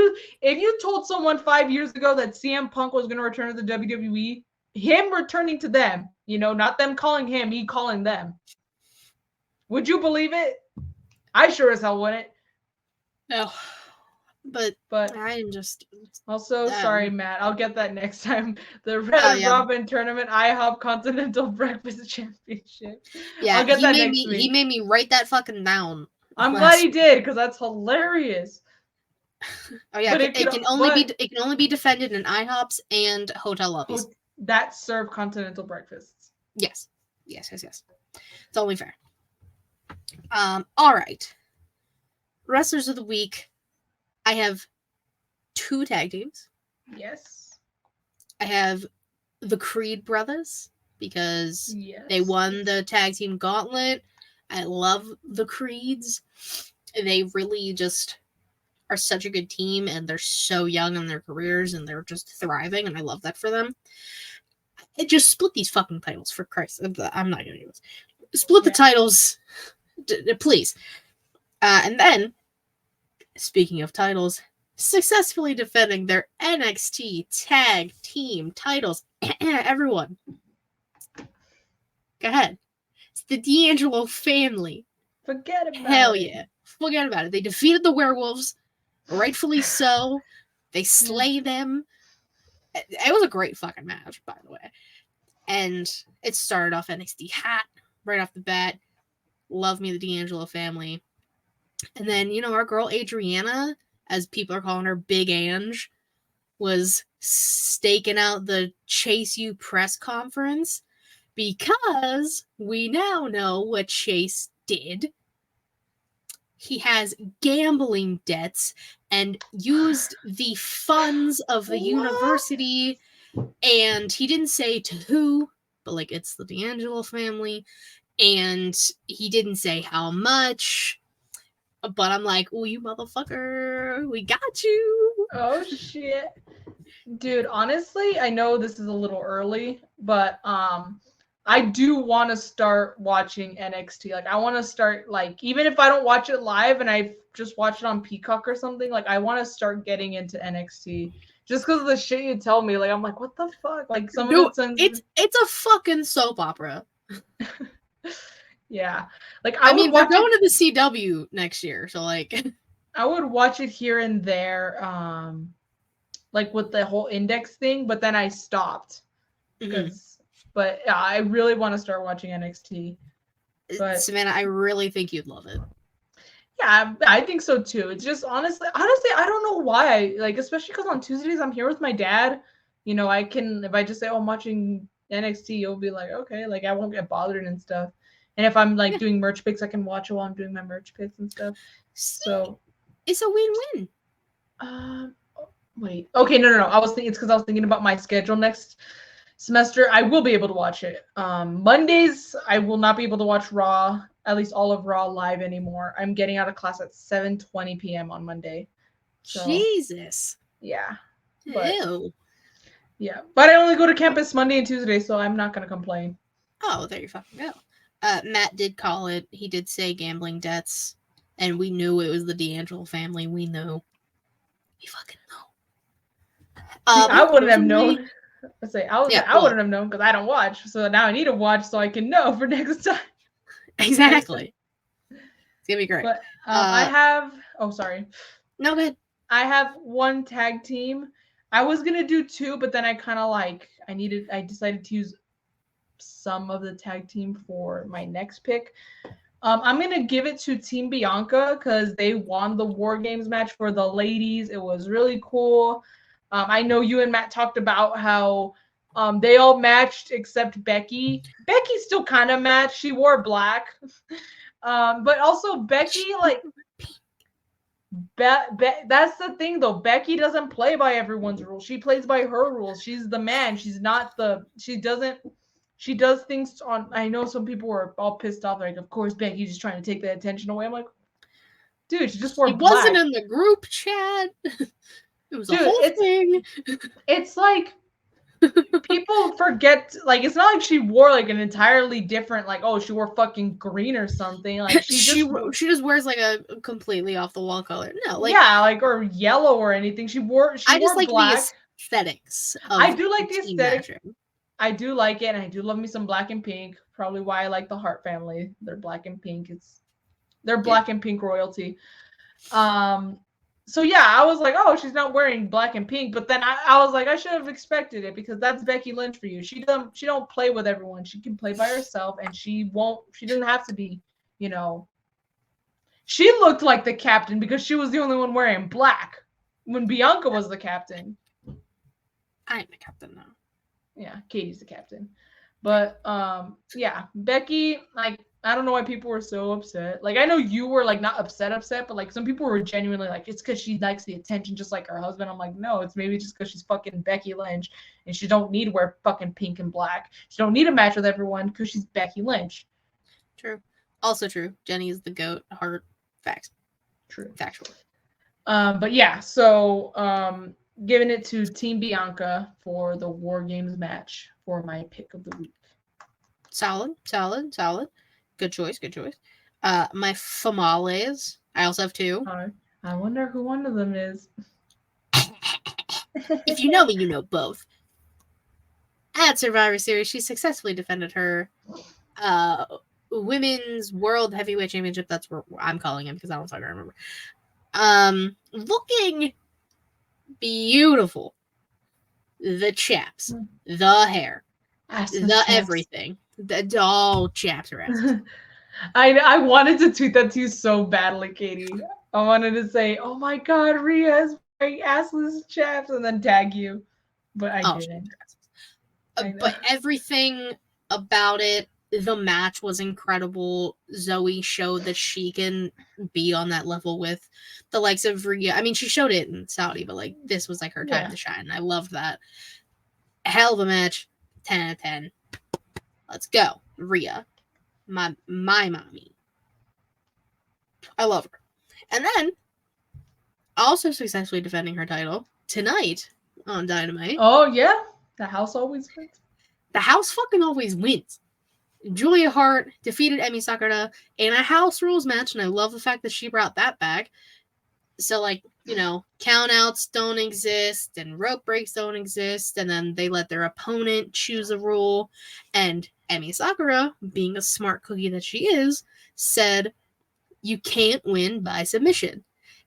If you told someone 5 years ago that CM Punk was gonna return to the WWE, him returning to them, not them calling him, he calling them, would you believe it? I sure as hell wouldn't. No. But I'm just also sorry, Matt. I'll get that next time. The Red Robin Tournament IHOP Continental Breakfast Championship. Yeah, I'll get that next week. He made me write that fucking down. I'm glad he did, because that's hilarious. Oh yeah, it can only be defended in IHOPs and hotel lobbies that serve continental breakfasts. Yes. It's only fair. All right. Wrestlers of the week. I have 2 tag teams. Yes. I have the Creed brothers because they won the tag team gauntlet. I love the Creeds. They really just are such a good team, and they're so young in their careers, and they're just thriving, and I love that for them. Just split these fucking titles, for Christ. I'm not going to do this. Split the titles, please. And then, speaking of titles, successfully defending their NXT tag team titles. Everyone, go ahead. It's the D'Angelo family. Forget about it. Hell yeah. Forget about it. They defeated the werewolves, rightfully so. They slay them. It was a great fucking match, by the way. And it started off NXT hot right off the bat. Love me the D'Angelo family. And then, our girl Adriana, as people are calling her Big Ange, was staking out the Chase U press conference. Because we now know what Chase did. He has gambling debts and used the funds of the university, and he didn't say to who, but like it's the D'Angelo family, and he didn't say how much. But I'm like, oh, you motherfucker, we got you. Oh shit. Dude, honestly, I know this is a little early, but I do want to start watching NXT. Like I want to start, like, even if I don't watch it live and I just watch it on Peacock or something, like I want to start getting into NXT. Just because of the shit you tell me, like I'm like, what the fuck? Like some of it's a fucking soap opera. Yeah. Like I mean, we're going to the CW next year, so like I would watch it here and there, like with the whole index thing, but then I stopped. But yeah, I really want to start watching NXT. But Savannah, I really think you'd love it. Yeah, I think so too. It's just honestly, I don't know why. Like, especially because on Tuesdays I'm here with my dad. You know, I can, if I just say, oh, I'm watching NXT, you'll be like, okay, like I won't get bothered and stuff. And if I'm like doing merch picks, I can watch it while I'm doing my merch picks and stuff. So it's a win-win. Wait. Okay, no. I was thinking it's because I was thinking about my schedule next semester. I will be able to watch it. Mondays, I will not be able to watch Raw, at least all of Raw live anymore. I'm getting out of class at 7:20 p.m. on Monday. So, Jesus. Yeah. Ew. Yeah, but I only go to campus Monday and Tuesday, so I'm not gonna complain. Oh, there you fucking go. Matt did call it. He did say gambling debts, and we knew it was the D'Angelo family. We knew. We fucking know. I wouldn't have known. I wouldn't have known because I don't watch. So now I need to watch so I can know for next time. Exactly. It's gonna be great. But I have. Oh, sorry. No, good. I have one tag team. I was gonna do two, but then I kind of like I decided to use some of the tag team for my next pick. I'm gonna give it to Team Bianca because they won the WarGames match for the ladies. It was really cool. I know you and Matt talked about how they all matched except Becky. Becky still kind of matched. She wore black, but also Becky like. That's the thing though. Becky doesn't play by everyone's rules. She plays by her rules. She's the man. She's not the. She does things on. I know some people were all pissed off. Like, of course, Becky's just trying to take the attention away. I'm like, dude, she just wore black. It wasn't in the group chat. It was a whole thing. It's like people forget. Like, it's not like she wore like an entirely different. Like, oh, she wore fucking green or something. Like she just wears like a completely off the wall color. No, like like or yellow or anything. She wore like black. The aesthetics. I do like the aesthetic. I do like it, and I do love me some black and pink. Probably why I like the Hart family. They're black and pink. They're black and pink royalty. So yeah, I was like, oh, she's not wearing black and pink, but then I was like, I should have expected it because that's Becky Lynch for you. She don't play with everyone. She can play by herself, and she doesn't have to be, you know. She looked like the captain because she was the only one wearing black when Bianca was the captain. I'm the captain now. Yeah, Katie's the captain. But yeah, Becky, like, I don't know why people were so upset. Like, I know you were like not upset, but like some people were genuinely like, it's because she likes the attention just like her husband. I'm like, no, it's maybe just because she's fucking Becky Lynch and she don't need to wear fucking pink and black. She don't need to match with everyone because she's Becky Lynch. True. Also true. Jenny is the GOAT. Hard facts. True. Factual. But yeah, so giving it to Team Bianca for the WarGames match for my pick of the week. Solid. Good choice. My famales. I also have two. I wonder who one of them is. If you know me, you know both. At Survivor Series, she successfully defended her Women's World Heavyweight Championship. That's what I'm calling it because I don't fucking remember. Looking beautiful. The chaps, the hair, the everything. The all chaps are asses. I wanted to tweet that to you so badly, Katie. I wanted to say, "Oh my God, Rhea has very assless chaps," and then tag you, but I didn't. But everything about it. The match was incredible. Zoe showed that she can be on that level with the likes of Rhea. I mean, she showed it in Saudi, but like this was like her time to shine. I loved that. Hell of a match. 10 out of 10. Let's go. Rhea. My mommy. I love her. And then, also successfully defending her title tonight on Dynamite. Oh, yeah. The house always wins. The house fucking always wins. Julia Hart defeated Emi Sakura in a house rules match, and I love the fact that she brought that back. So, like, you know, countouts don't exist, and rope breaks don't exist, and then they let their opponent choose a rule, and Emi Sakura, being a smart cookie that she is, said, you can't win by submission.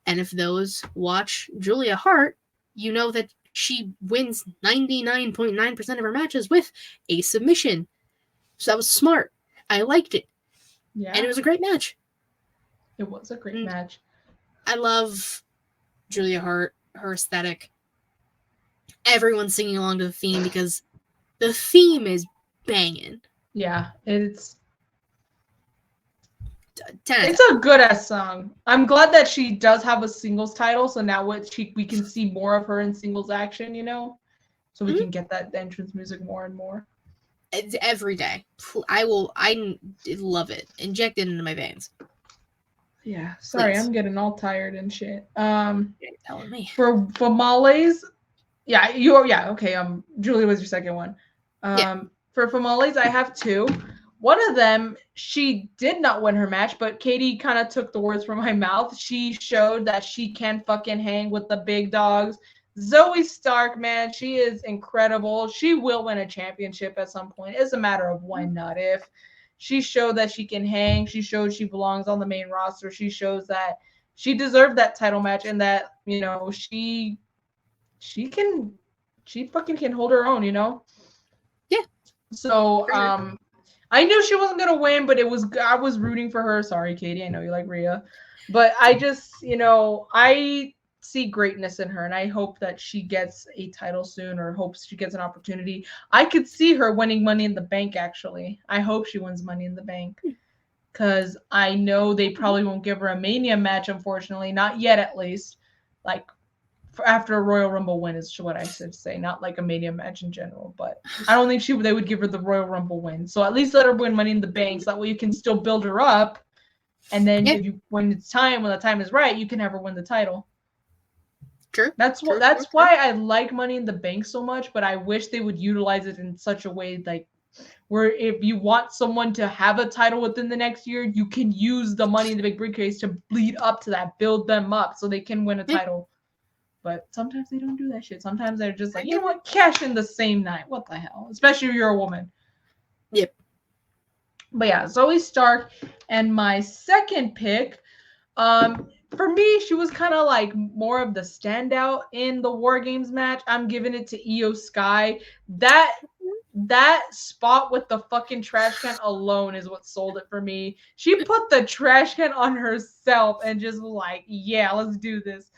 And if those watch Julia Hart, you know that she wins 99.9% of her matches with a submission. So that was smart. I liked it. Yeah. And it was a great match. It was a great match. I love Julia Hart, her aesthetic. Everyone's singing along to the theme because the theme is banging. Yeah, it's 10. It's a good ass song. I'm glad that she does have a singles title, so now we can see more of her in singles action, you know? So we can get that entrance music more and more. It's every day. I love it. Inject it into my veins. Yeah, sorry, please. I'm getting all tired and shit. You're telling me. For Famales, okay. Julie was your second one. For Famales, I have two. One of them, she did not win her match, but Katie kind of took the words from my mouth. She showed that she can fucking hang with the big dogs. Zoe Stark, man, she is incredible. She will win a championship at some point. It's a matter of when, not if. She showed that she can hang. She showed she belongs on the main roster. She shows that she deserved that title match and that, you know, she fucking can hold her own, you know? Yeah. So, I knew she wasn't gonna win, but I was rooting for her. Sorry, Katie, I know you like Rhea. But I just, you know, I see greatness in her, and I hope that she gets a title soon, or hopes she gets an opportunity. I could see her winning Money in the Bank, actually. I hope she wins Money in the Bank, because I know they probably won't give her a Mania match, unfortunately. Not yet, at least. Like, after a Royal Rumble win is what I should say, not like a Mania match in general. But I don't think they would give her the Royal Rumble win. So at least let her win Money in the Bank, so that way you can still build her up. And then when the time is right, you can have her win the title. True. That's why I like Money in the Bank so much, but I wish they would utilize it in such a way like where if you want someone to have a title within the next year, you can use the Money in the Bank briefcase to lead up to that, build them up so they can win a title. But sometimes they don't do that shit. Sometimes they're just like, you know what, cash in the same night. What the hell? Especially if you're a woman. Yep. But yeah, Zoe Stark. And my second pick, for me, she was kind of like more of the standout in the WarGames match. I'm giving it to Io Sky. That spot with the fucking trash can alone is what sold it for me. She put the trash can on herself and just was like, yeah, let's do this.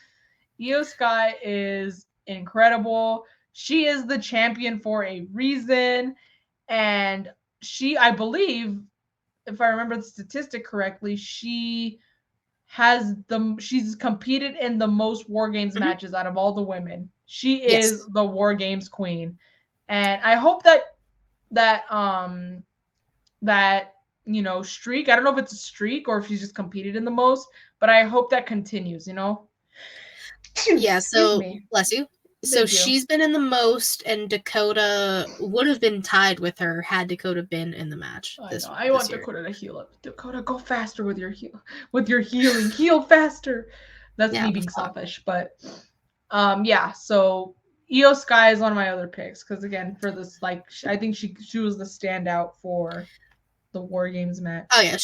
Io Sky is incredible. She is the champion for a reason. And I believe, if I remember the statistic correctly, she's competed in the most WarGames matches out of all the women. She is the WarGames queen. And I hope that you know, streak, I don't know if it's a streak or if she's just competed in the most, but I hope that continues, you know? Yeah, so bless you. So she's been in the most, and Dakota would have been tied with her had Dakota been in the match. I want Dakota to heal up. Dakota, go faster with your healing. Heal faster. That's me being selfish, but yeah. So Io Sky is one of my other picks because again, for this, like, I think she was the standout for the WarGames match. Oh yeah,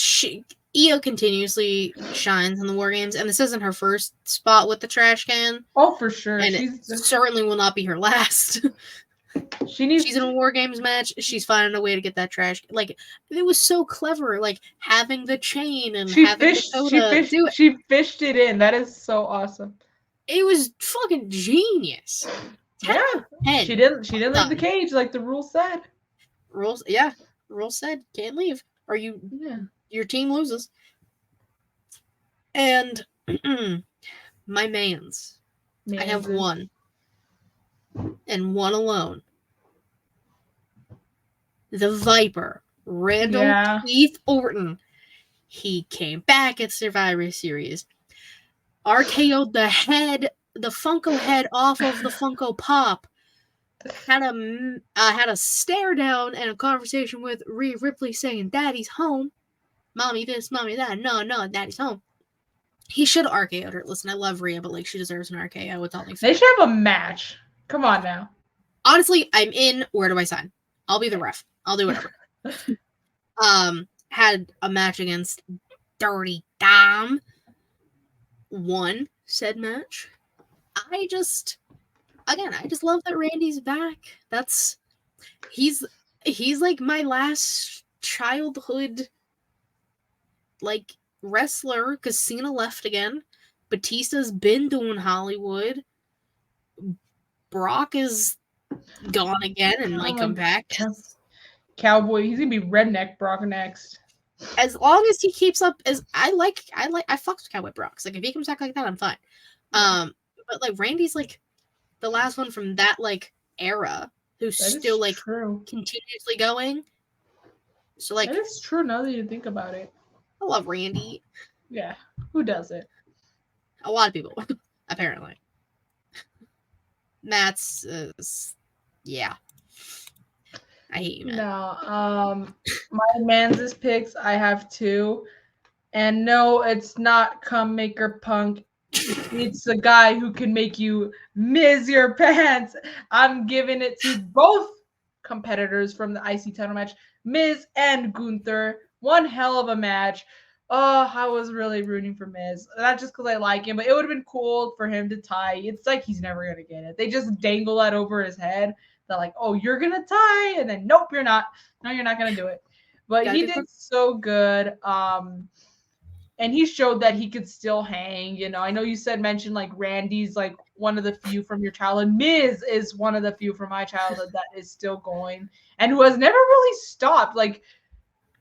Io continuously shines in the WarGames, and this isn't her first spot with the trash can. Oh, for sure. And it certainly will not be her last. She's in a WarGames match. She's finding a way to get that trash. Like, it was so clever. Like, having the chain and having Dakota do it. She fished it in. That is so awesome. It was fucking genius. 10. She didn't leave the cage like the rules said. Rules, yeah. Rule said can't leave, or Yeah. your team loses. And my mans, I have one, and one alone. The Viper, Randall Keith Orton. He came back at Survivor Series. RKO'd the Funko head off of the Funko Pop. Had a stare down and a conversation with Rhea Ripley saying, "Daddy's home. Mommy this, mommy that. No, Daddy's home." He should have RKO'd her. Listen, I love Rhea, but like she deserves an RKO. It's only fair. They should have a match. Come on now. Honestly, I'm in. Where do I sign? I'll be the ref. I'll do whatever. Had a match against Dirty Dom. Won said match. I just love that Randy's back. He's like my last childhood like wrestler, because Cena left again. Batista's been doing Hollywood. Brock is gone again and might come back. Cowboy, he's gonna be redneck Brock next. As long as he keeps up, as I fucks with Cowboy Brock. Like if he comes back like that, I'm fine. But like Randy's like the last one from that like era who's still like continuously going. So like that is true now that you think about it. I love Randy. Yeah, who doesn't? A lot of people, apparently. Matt's, yeah. I hate you, Matt. No, my man's picks, I have two. And no, it's not Come Maker Punk. It's a guy who can make you miss your pants. I'm giving it to both competitors from the IC title match, Miz and Gunther. One hell of a match. Oh, I was really rooting for Miz. Not just because I like him, but it would have been cool for him to tie. It's like he's never going to get it. They just dangle that over his head. They're like, oh, you're going to tie? And then, nope, you're not. No, you're not going to do it. But he did so good. And he showed that he could still hang. You know, I know you mentioned like Randy's like one of the few from your childhood. Miz is one of the few from my childhood that is still going and who has never really stopped. Like,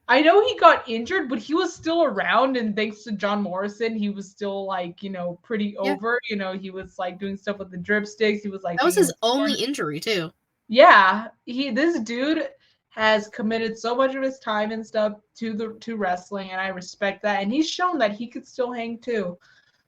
I know he got injured, but he was still around. And thanks to John Morrison, he was still like, you know, pretty over. You know, he was like doing stuff with the dripsticks. He was like, that was his only injury too. Yeah, this dude has committed so much of his time and stuff to wrestling, and I respect that. And he's shown that he could still hang too.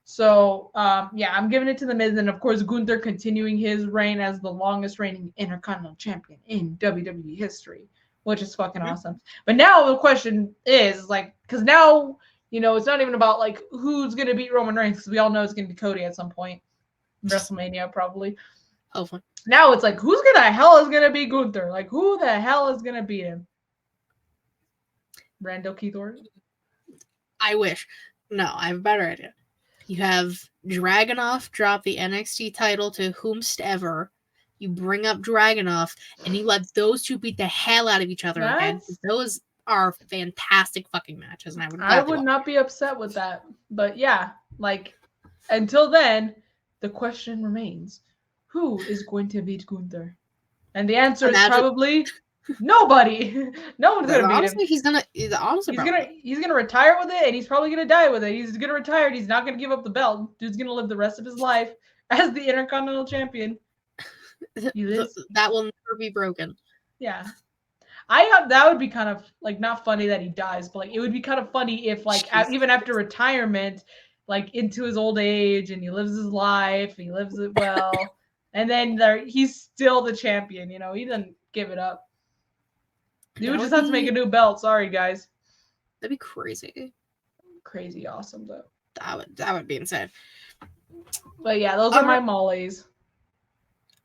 So yeah, I'm giving it to the Miz, and of course Gunther continuing his reign as the longest reigning Intercontinental Champion in WWE history, which is fucking awesome. But now the question is like, because now you know it's not even about like who's gonna beat Roman Reigns, because we all know it's gonna be Cody at some point, WrestleMania probably. Hopefully. Now it's like, who's the hell is gonna be Gunther? Like, who the hell is gonna beat him? Randall Keith Orton? I wish. No, I have a better idea. You have Dragunov drop the NXT title to whomstever. You bring up Dragunov, and you let those two beat the hell out of each other again. Those are fantastic fucking matches, and I would not be upset with that. But yeah, like, until then, the question remains. Who is going to beat Gunther? And the answer is probably nobody. No one's gonna beat him. He's gonna retire with it, and he's probably gonna die with it. He's gonna retire, and he's not gonna give up the belt. Dude's gonna live the rest of his life as the Intercontinental Champion. That will never be broken. Yeah. That would be kind of like not funny that he dies, but like it would be kind of funny if like even after retirement, like into his old age, and he lives his life, he lives it well. And then he's still the champion, you know. He didn't give it up. Dude just has to make a new belt. Sorry, guys. That'd be crazy. Crazy awesome, though. That would be insane. But yeah, those are my mollies.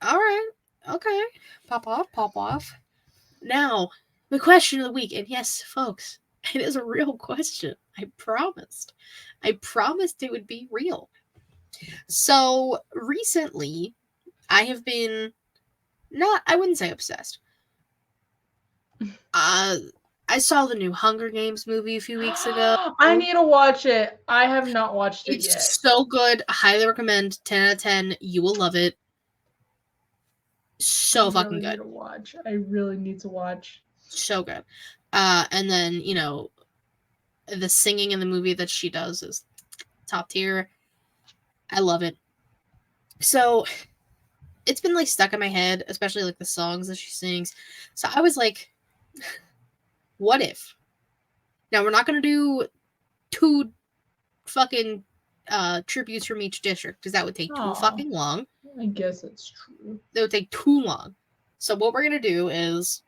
All right. Okay. Pop off. Now, the question of the week. And yes, folks, it is a real question. I promised it would be real. So, recently, I have been I wouldn't say obsessed. I saw the new Hunger Games movie a few weeks ago. I need to watch it. I have not watched it yet. It's so good. I highly recommend. 10 out of 10. You will love it. So fucking good. I really need to watch. So good. And then, the singing in the movie that she does is top tier. I love it. So it's been like stuck in my head, especially like the songs that she sings. So I was like, what if? Now we're not gonna do 2 fucking tributes from each district because that would take too fucking long. I guess it's true. It would take too long. So what we're gonna do is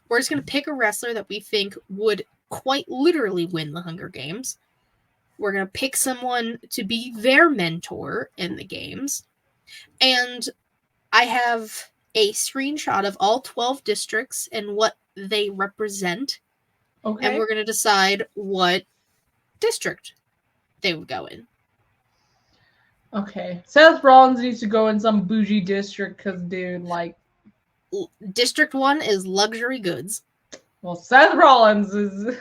we're just gonna pick a wrestler that we think would quite literally win the Hunger Games. We're gonna pick someone to be their mentor in the games. And I have a screenshot of all 12 districts and what they represent. Okay. And we're going to decide what district they would go in. Okay. Seth Rollins needs to go in some bougie district because, dude, like... District 1 is luxury goods. Well, Seth Rollins is...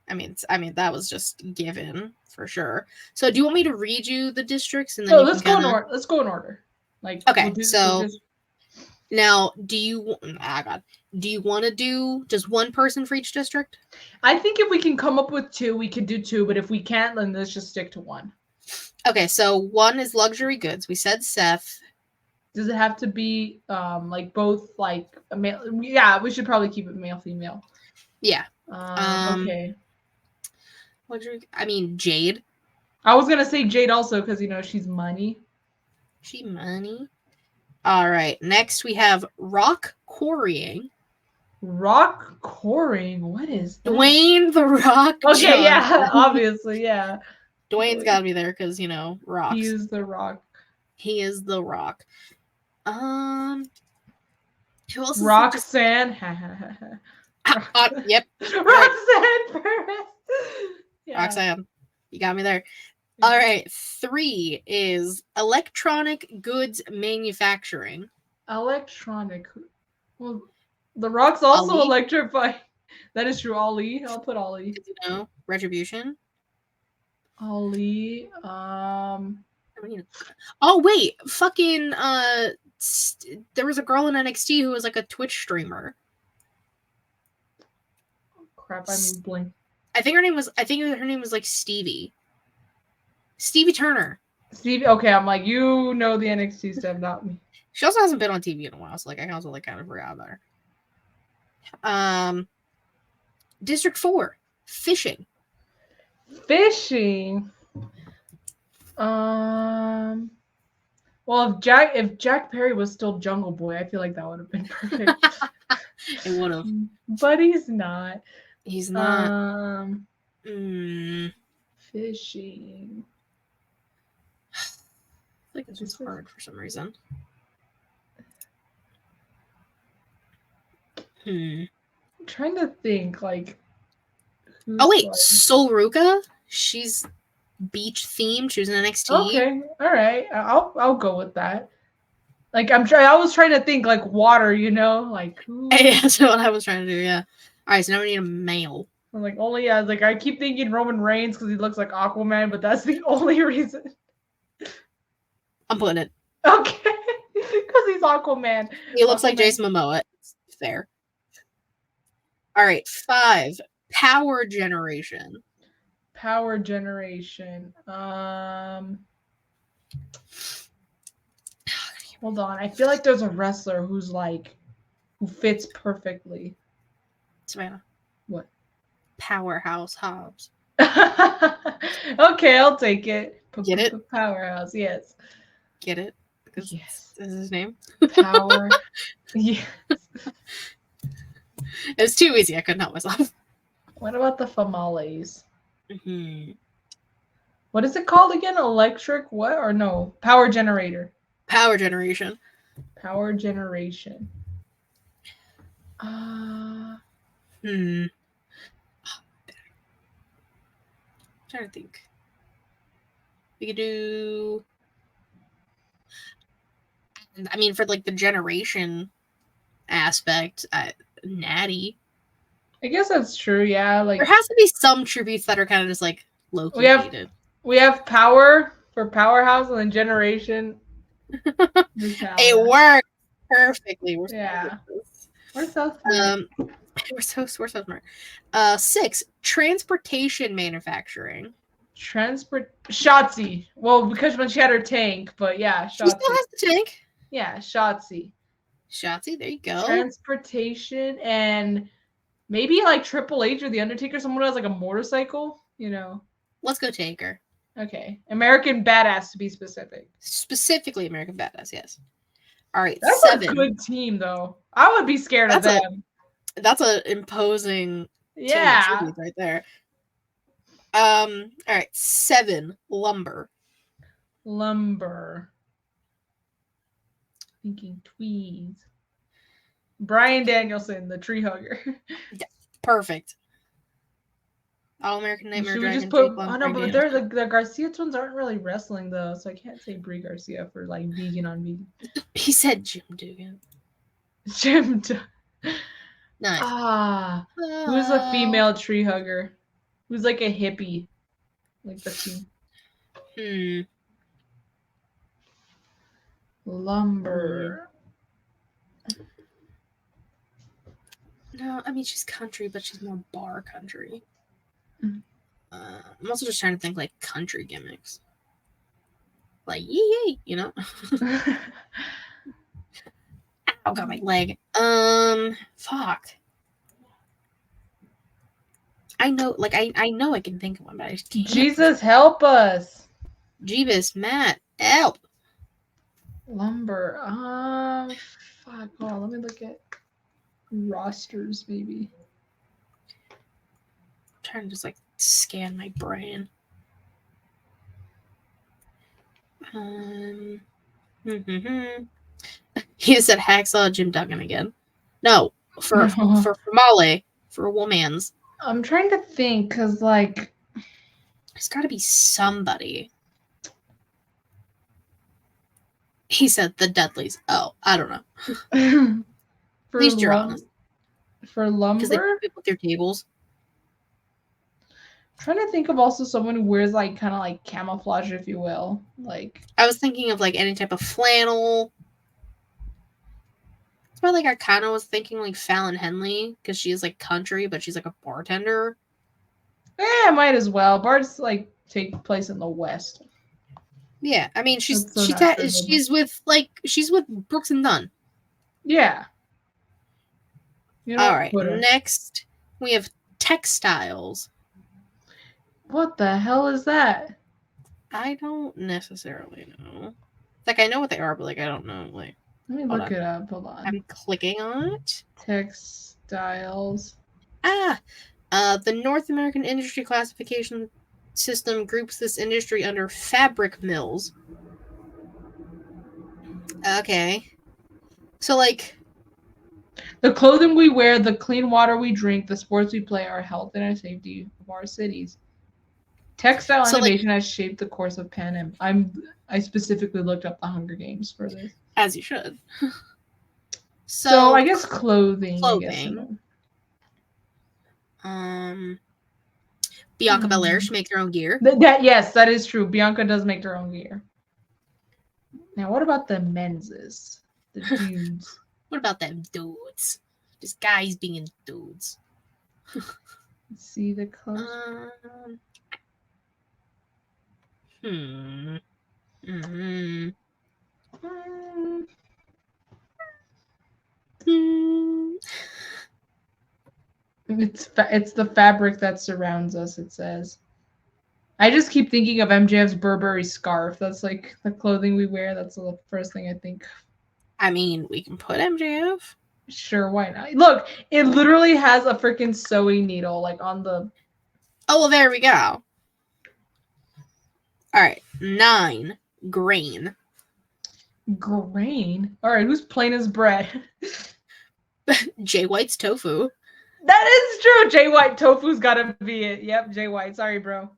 I mean, that was just given for sure. So, do you want me to read you the districts and then? No, let's go in order. Let's go in order. Like, okay, now, do you want to do just one person for each district? I think if we can come up with 2, we could do 2. But if we can't, then let's just stick to 1. Okay, so 1 is luxury goods. We said Seth. Does it have to be like both like a male? Yeah, we should probably keep it male female. Yeah. Okay. I mean, Jade. I was gonna say Jade also because she's money. She money. All right. Next we have rock quarrying. Rock quarrying. What is that? Dwayne the Rock? Okay, Johnson. Yeah, obviously, yeah. Dwayne's got to be there because rocks. He is the Rock. He is the Rock. Who else? Roxanne. Yep. Roxanne Perez. Yeah. Roxanne, you got me there. Yeah. All right, 3 is electronic goods manufacturing. Electronic. Well, the Rock's also electrified. That is true. Ali. I'll put Ali. Retribution. Ali. Oh wait, fucking there was a girl in NXT who was like a Twitch streamer. Crap, I'm blank. I think her name was like Stevie. Stevie Turner. Stevie. Okay, I'm like, the NXT stuff, not me. She also hasn't been on TV in a while, so like I also kind of forgot about her. District 4, fishing. Fishing. Well, if Jack Perry was still Jungle Boy, I feel like that would have been perfect. It would have. But he's not. He's not. Fishing. I think this was hard for some reason. I'm trying to think, like... Oh, wait. Solruka? She's beach themed. She was in NXT. Okay. All right. I'll go with that. Like, I was trying to think, like, water, like... Ooh. Yeah, that's what I was trying to do, yeah. All right, so now we need a male. I'm like, I keep thinking Roman Reigns because he looks like Aquaman, but that's the only reason. I'm putting it. Okay. Because he's Aquaman. He looks like Jason Momoa. It's fair. All right, 5. Power generation. Power generation. Hold on. I feel like there's a wrestler who fits perfectly. Savannah. What? Powerhouse Hobbs. Okay, I'll take it. Get it? Powerhouse, yes. Get it? Because yes. This is his name. Power. Yes. It was too easy. I couldn't help myself. What about the Famales? Mm-hmm. What is it called again? Electric what? Or no? Power generator. Power generation. Power generation. I'm trying to think. We could do... I mean, for like the generation aspect, Natty. I guess that's true, yeah. Like there has to be some tributes that are kind of just like low-key hated. We have power for Powerhouse and then generation. It works perfectly. We're so sweet. We're so smart. 6, transportation manufacturing. Shotzi. Well, because when she had her tank, but yeah, She still Shotzi. has the tank. Yeah, Shotzi. Shotzi, there you go. Transportation and maybe like Triple H or The Undertaker, someone who has like a motorcycle, you know. Let's go Taker. Okay. American Badass to be specific. Specifically American Badass, yes. All right, That's 7. a good team, though. I would be scared of them. That's an imposing team of tributes right there. All right, 7, lumber. Thinking tweeds. Bryan Danielson, the tree hugger. Yeah, perfect. All American Nightmare Should we Dragon. just put? Oh no, but they're the Garcia twins aren't really wrestling though, so I can't say Brie Garcia for like vegan on vegan. He said Jim Duggan. Nice. Who's a female tree hugger? Who's like a hippie? Like the team. Lumber. No, I mean she's country, but she's more bar country. I'm also just trying to think like country gimmicks. Like yee, you know. Ow, got my leg. Fuck. I know, like I know I can think of one, but I just can't. Jesus help us. Jeebus, Matt, help. Lumber. Fuck. Hold on, let me look at rosters, maybe. I'm trying to just like scan my brain. He said Hacksaw Jim Duggan again. No, for Molly, for a woman's. I'm trying to think, because like there's got to be somebody. He said the Dudleys. Oh, I don't know. At least you're honest. For lumber? Because they pick with their tables. I'm trying to think of also someone who wears like kind of like camouflage, if you will. Like I was thinking of like any type of flannel. That's why like I kind of was thinking like Fallon Henley, because she's like country, but she's like a bartender. Yeah, might as well. Bars like take place in the West. Yeah, I mean she's with Brooks and Dunn. Yeah. You know, all right. Next, we have textiles. What the hell is that? I don't necessarily know. Like I know what they are, but like I don't know. Like let me look it up. Hold on. I'm clicking on it. Textiles. The North American Industry Classification System groups this industry under fabric mills. Okay. So, like... the clothing we wear, the clean water we drink, the sports we play, our health and our safety of our cities. Textile innovation has shaped the course of Pan Am. I specifically looked up the Hunger Games for this. As you should. So I guess clothing. Bianca Belair should make their own gear. Yes, that is true. Bianca does make their own gear. Now, what about the menses? The dudes. What about them dudes? Just guys being dudes. Let's see the clothes. It's the fabric that surrounds us, it says. I just keep thinking of MJF's Burberry scarf. That's like the clothing we wear. That's the first thing I think. I mean, we can put MJF. Sure, why not? Look, it literally has a freaking sewing needle like on the... oh, well, there we go. All right, 9, grain. Grain? All right, who's plain as bread? Jay White's tofu. That is true. Jay White tofu's gotta be it. Yep, Jay White. Sorry, bro.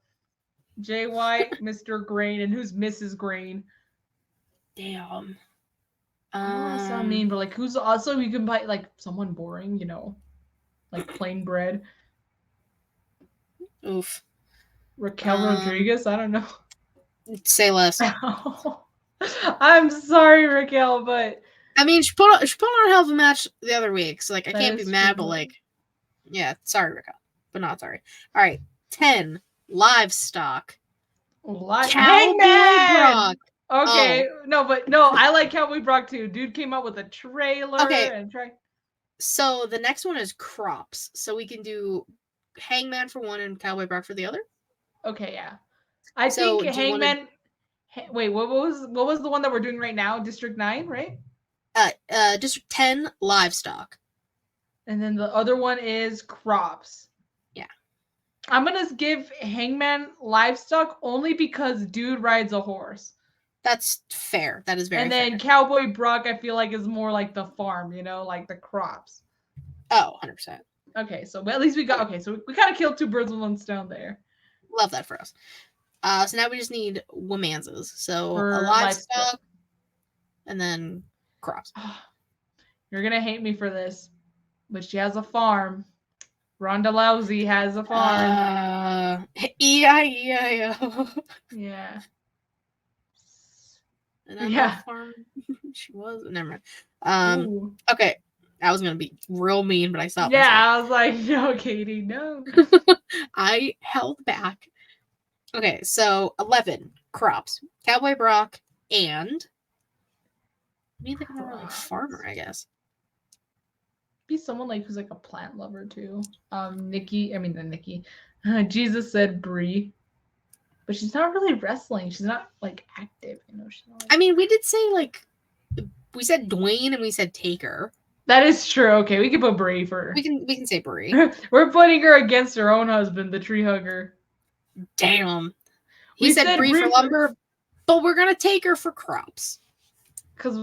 Jay White, Mr. Grain, and who's Mrs. Grain? Damn. That's not mean, but like, who's also you can buy like someone boring, you know, like plain bread. Oof. Raquel Rodriguez. I don't know. Say less. I'm sorry, Raquel, but I mean, she put on a hell of a match the other week, so like I can't be mad, but like Yeah, sorry, Rika, but not sorry. All right, 10 livestock. Cowboy Hangman! Brock. Okay, Oh, no, I like Cowboy Brock too. Dude came out with a trailer okay. and So the next one is crops. So we can do Hangman for one and Cowboy Brock for the other. Okay, yeah. I So think do you want to? Hangman. Wait, what was the one that we're doing right now? District 9, right? District 10 livestock. And then the other one is crops. Yeah. I'm gonna give Hangman livestock only because dude rides a horse. That's fair. That is very and then fair. Cowboy Brock, I feel like is more like the farm, like the crops. Oh, 100%. Okay, so at least we got so we kind of killed two birds with one stone there. Love that for us. So now we just need womansas. So For a livestock, and then crops. You're gonna hate me for this, but she has a farm. Ronda Rousey has a farm. E-I-E-I-O. Yeah. And yeah. Farm. She was. Never mind. Ooh. Okay. I was gonna be real mean, but I stopped. Yeah, myself. I was like, no, Katie, no. I held back. Okay, so 11 crops. Cowboy Brock and I mean, like a really farmer, I guess. Be someone like who's like a plant lover too. Nikki. Jesus said Brie, but she's not really wrestling. She's not like active, She's not, like... I mean, we did say we said Dwayne and we said Taker. That is true. Okay, we can put Brie for. We can say Brie. We're putting her against her own husband, the tree hugger. Damn. He said Brie for lumber, but we're gonna take her for crops. Because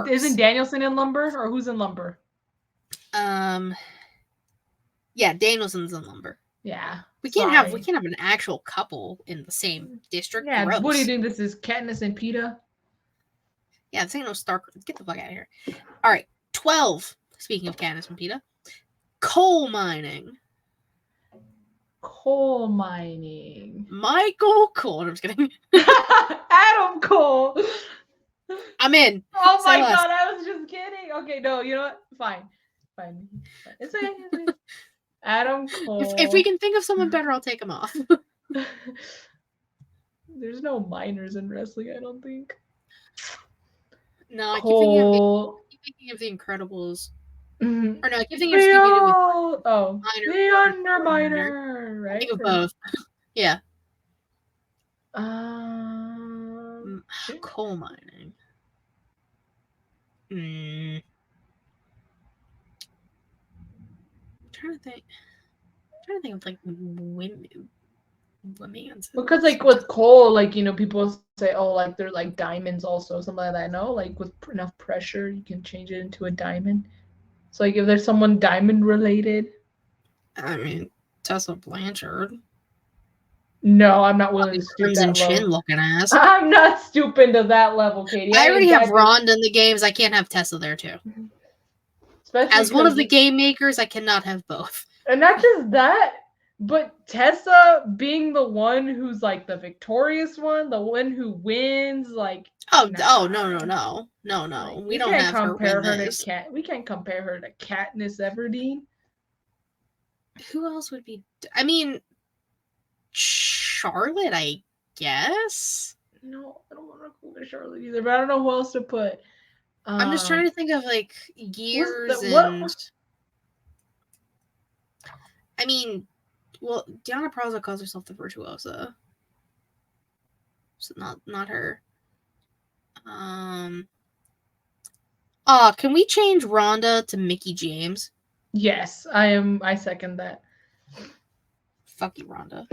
isn't Danielson in lumber, or who's in lumber? Yeah, Danielson's in lumber. Yeah. We can't have an actual couple in the same district. Yeah. Gross. What do you think this is? Katniss and Peeta? Yeah, this ain't no Stark. Get the fuck out of here. All right, 12. Speaking of Katniss and Peeta, coal mining. Coal mining. Michael Cole. I'm just kidding. Adam Cole. I'm in. Oh my god, I was just kidding. Okay, no, you know what? Fine. It's okay. Adam Cole. If we can think of someone better, I'll take him off. There's no minors in wrestling, I don't think. No, I keep thinking of the Incredibles. Mm-hmm. Or no, I keep thinking of Scooby-Doo. The Underminer, right? I think of both. Yeah. Coal mining. I'm trying to think of like women. Because like with coal, like people say, oh, like they're like diamonds also, something like that. No, like with enough pressure, you can change it into a diamond. So like if there's someone diamond related. I mean, Tessa Blanchard. No, I'm not willing to stoop that chin looking ass. I'm not stooping to that level, Katie. I already have Rhonda in the games. I can't have Tessa there too. Especially as one of the game makers, I cannot have both. And not just that, but Tessa being the one who's like the victorious one, the one who wins, like no. Like, we don't have compare her to Cat. We can't compare her to Katniss Everdeen. Who else would be? I mean, Charlotte, I guess. No, I don't want to go with Charlotte either, but I don't know who else to put. I'm just trying to think of like years and. I mean, well, Deanna Praza calls herself the virtuosa, so not her. Can we change Rhonda to Mickey James? Yes, I second that. Fuck you, Rhonda.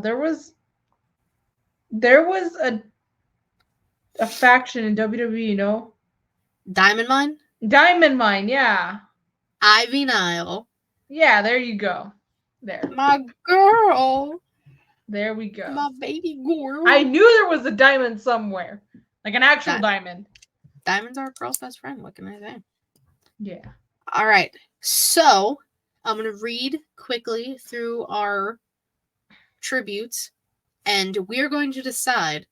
There was a faction in WWE, Diamond Mine? Diamond Mine, yeah. Ivy Nile. Yeah, there you go. There. My girl. There we go. My baby girl. I knew there was a diamond somewhere. Like an actual diamond. Diamonds are a girl's best friend. What can I say? Yeah. All right. So, I'm going to read quickly through our tributes, and we're going to decide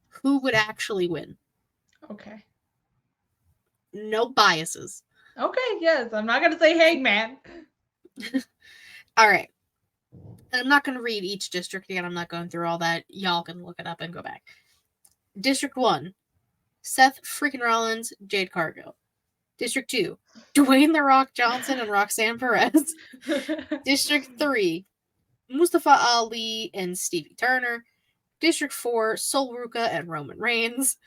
who would actually win. Okay. No biases. Okay, yes. I'm not going to say Hangman. All right. And I'm not going to read each district again. I'm not going through all that. Y'all can look it up and go back. District 1, Seth freaking Rollins, Jade Cargill. District 2, Dwayne The Rock Johnson and Roxanne Perez. District 3, Mustafa Ali and Stevie Turner. District 4, Sol Ruka and Roman Reigns.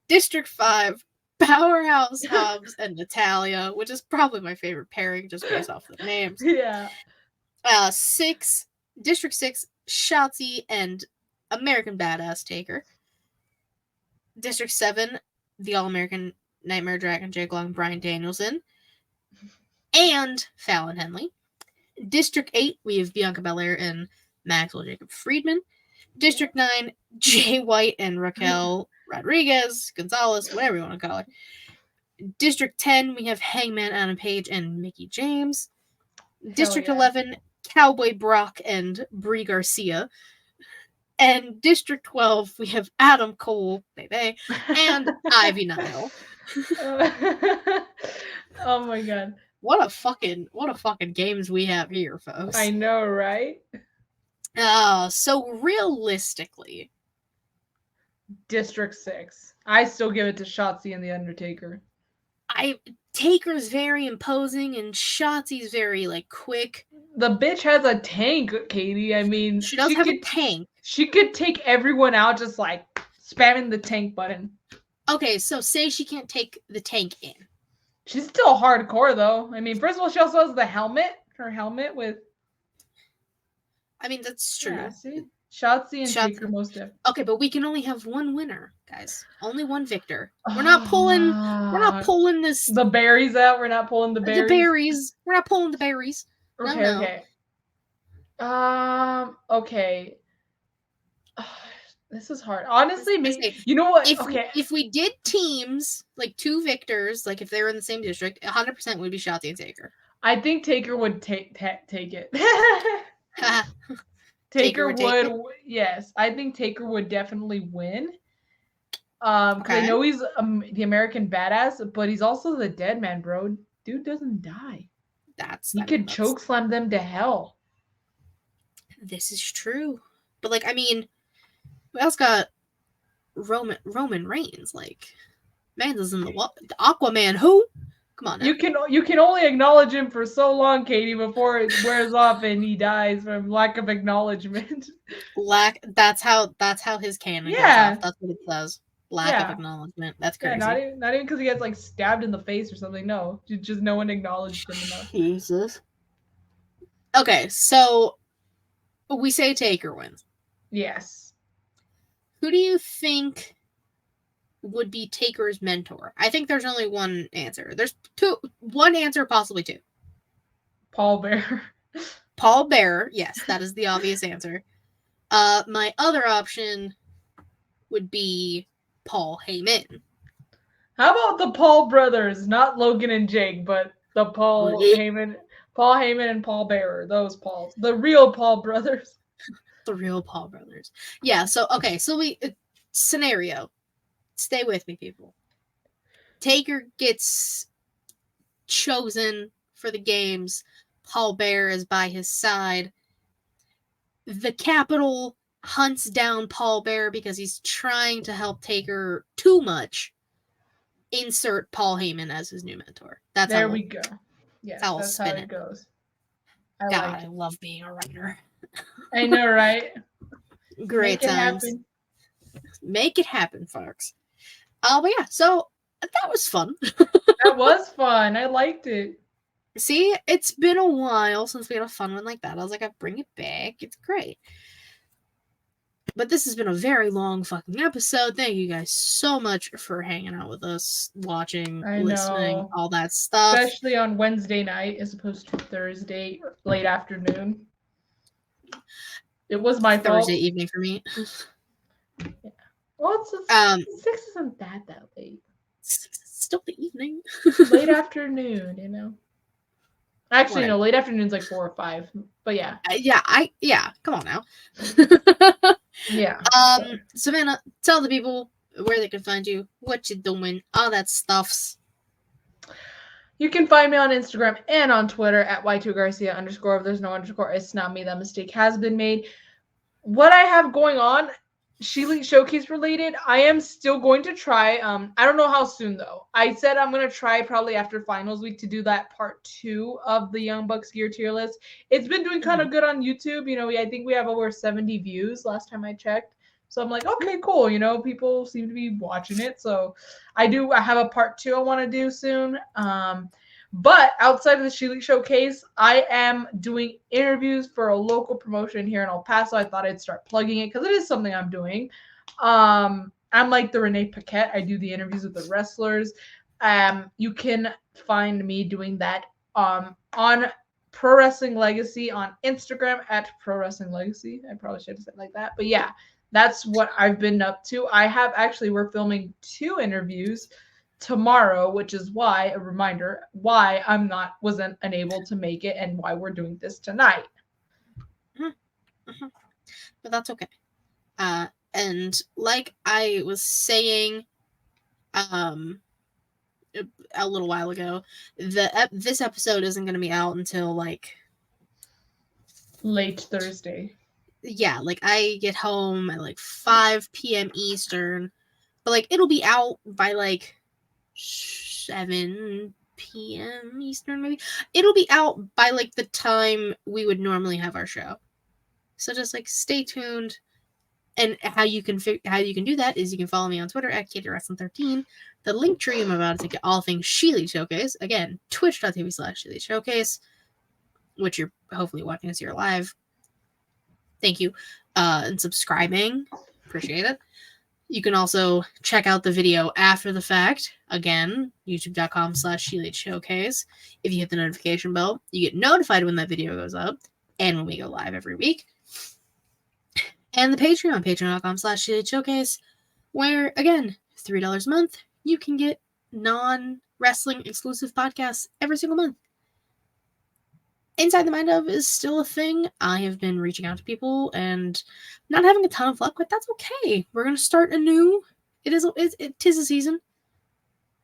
District 5, Powerhouse Hobbs and Natalia, which is probably my favorite pairing just based off the names. Yeah. 6, District 6, Shotzi and American Badass Taker. District 7, the All-American Nightmare Dragon Jake Long, Bryan Danielson, and Fallon Henley. District 8, we have Bianca Belair and Maxwell Jacob Friedman. District 9, Jay White and Raquel Rodriguez, Gonzalez, whatever you want to call it. District 10, we have Hangman Adam Page and Mickie James. District 11, Cowboy Brock and Brie Garcia. And District 12, we have Adam Cole, baby, and Ivy Nile. Oh my god. What a fucking games we have here, folks. I know, right? So realistically, District 6. I still give it to Shotzi and The Undertaker. Taker's very imposing and Shotzi's very like quick. The bitch has a tank, Katie. I mean, she does have a tank. She could take everyone out just like spamming the tank button. Okay, so say she can't take the tank in. She's still hardcore though. I mean, first of all, she also has the helmet. Her helmet with. I mean, that's true. Yeah, see? Shotzi and Taker most definitely. Okay, but we can only have one winner, guys. Only one victor. We're not pulling this. The berries out. We're not pulling the berries. The berries. We're not pulling the berries. Okay. No. Okay. Okay. This is hard. Honestly, you know what? If we did teams, like 2 victors, like if they were in the same district, 100% would be Shotzi and Taker. I think Taker would take it. Taker would, yes. I think Taker would definitely win. I know he's the American badass, but he's also the dead man, bro. Dude doesn't die. He could chokeslam them to hell. This is true, but like, I mean, who else got Roman Reigns? Like, man, is in the Aquaman. Who? Come on now. You can only acknowledge him for so long, Katie, before it wears off and he dies from lack of acknowledgement. That's how his canon goes off. That's what it says. Lack of acknowledgement. That's crazy. Yeah, not even because he gets like stabbed in the face or something. No, just no one acknowledged him enough. Jesus. Okay, so we say Taker wins. Yes. Who do you think would be Taker's mentor? I think there's only one answer. There's one answer, possibly 2. Paul Bearer. Paul Bearer, yes, that is the obvious answer. My other option would be Paul Heyman. How about the Paul brothers? Not Logan and Jake, but the Paul Heyman and Paul Bearer. Those Pauls. The real Paul brothers. The real Paul brothers. Yeah, so scenario. Stay with me, people. Taker gets chosen for the games. Paul Bearer is by his side. The Capitol hunts down Paul Bearer because he's trying to help Taker too much. Insert Paul Heyman as his new mentor. There we go. Yeah, that's how it goes. I love being a writer. I know, right? Great times. Make it happen, folks. But yeah, so that was fun. That was fun. I liked it. See, it's been a while since we had a fun one like that. I was like, I bring it back. It's great. But this has been a very long fucking episode. Thank you guys so much for hanging out with us, watching, listening, all that stuff. Especially on Wednesday night as opposed to Thursday late afternoon. It was my Thursday evening for me. Yeah. Well, it's 6 isn't that late. It's still the evening. Late afternoon, you know. Actually, no, late afternoon's like 4 or 5. But yeah. Come on now. Yeah. Savannah, tell the people where they can find you, what you're doing, all that stuffs. You can find me on Instagram and on Twitter at y2garcia_. If there's no underscore, it's not me. That mistake has been made. What I have going on, ShElite Showcase related, I am still going to try. I don't know how soon though. I said I'm gonna try probably after finals week to do that part 2 of the Young Bucks gear tier list. It's been doing kind of good on YouTube. You know, I think we have over 70 views last time I checked. So I'm like, okay, cool. You know, people seem to be watching it. So I have a part 2 I want to do soon. But outside of the ShElite Showcase, I am doing interviews for a local promotion here in El Paso. I thought I'd start plugging it because it is something I'm doing. I'm like the Renee Paquette. I do the interviews with the wrestlers. You can find me doing that on Pro Wrestling Legacy on Instagram at Pro Wrestling Legacy. I probably should have said it like that. But yeah, that's what I've been up to. We're filming 2 interviews tomorrow, which is why a reminder why wasn't unable to make it and why we're doing this tonight. But that's okay. And like I was saying a little while ago, this episode isn't going to be out until like late Thursday. Yeah, like I get home at like 5 p.m. Eastern, but like it'll be out by like 7 p.m. Eastern, maybe. It'll be out by like the time we would normally have our show. So just like stay tuned. And how you can do that is you can follow me on Twitter at KateWrestling13. The link tree I'm about to get all things ShElite Showcase. Again, twitch.tv/ShElite Showcase, which you're hopefully watching us here live. Thank you. And subscribing. Appreciate it. You can also check out the video after the fact. Again, youtube.com/ShElite Showcase. If you hit the notification bell, you get notified when that video goes up and when we go live every week. And the Patreon, patreon.com/ShElite Showcase, where, again, $3 a month, you can get non-wrestling exclusive podcasts every single month. Inside the Mind of is still a thing. I have been reaching out to people and not having a ton of luck, but that's okay. We're going to start anew. It is a season.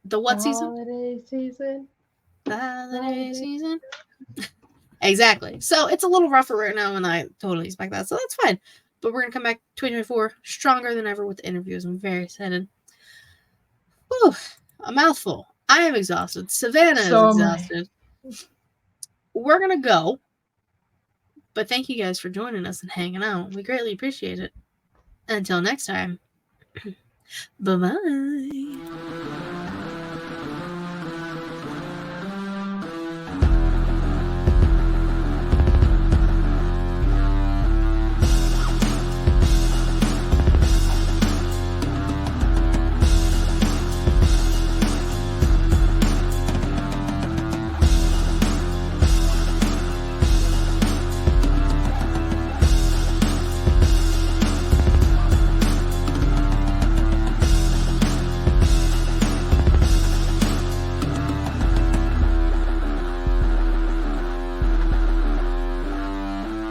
The what season? Holiday season. Holiday season. Exactly. So it's a little rougher right now, and I totally expect that. So that's fine. But we're going to come back 2024 stronger than ever with the interviews. I'm very excited. Whew, a mouthful. I am exhausted. Savannah is exhausted. We're going to go. But thank you guys for joining us and hanging out. We greatly appreciate it. Until next time. Bye-bye.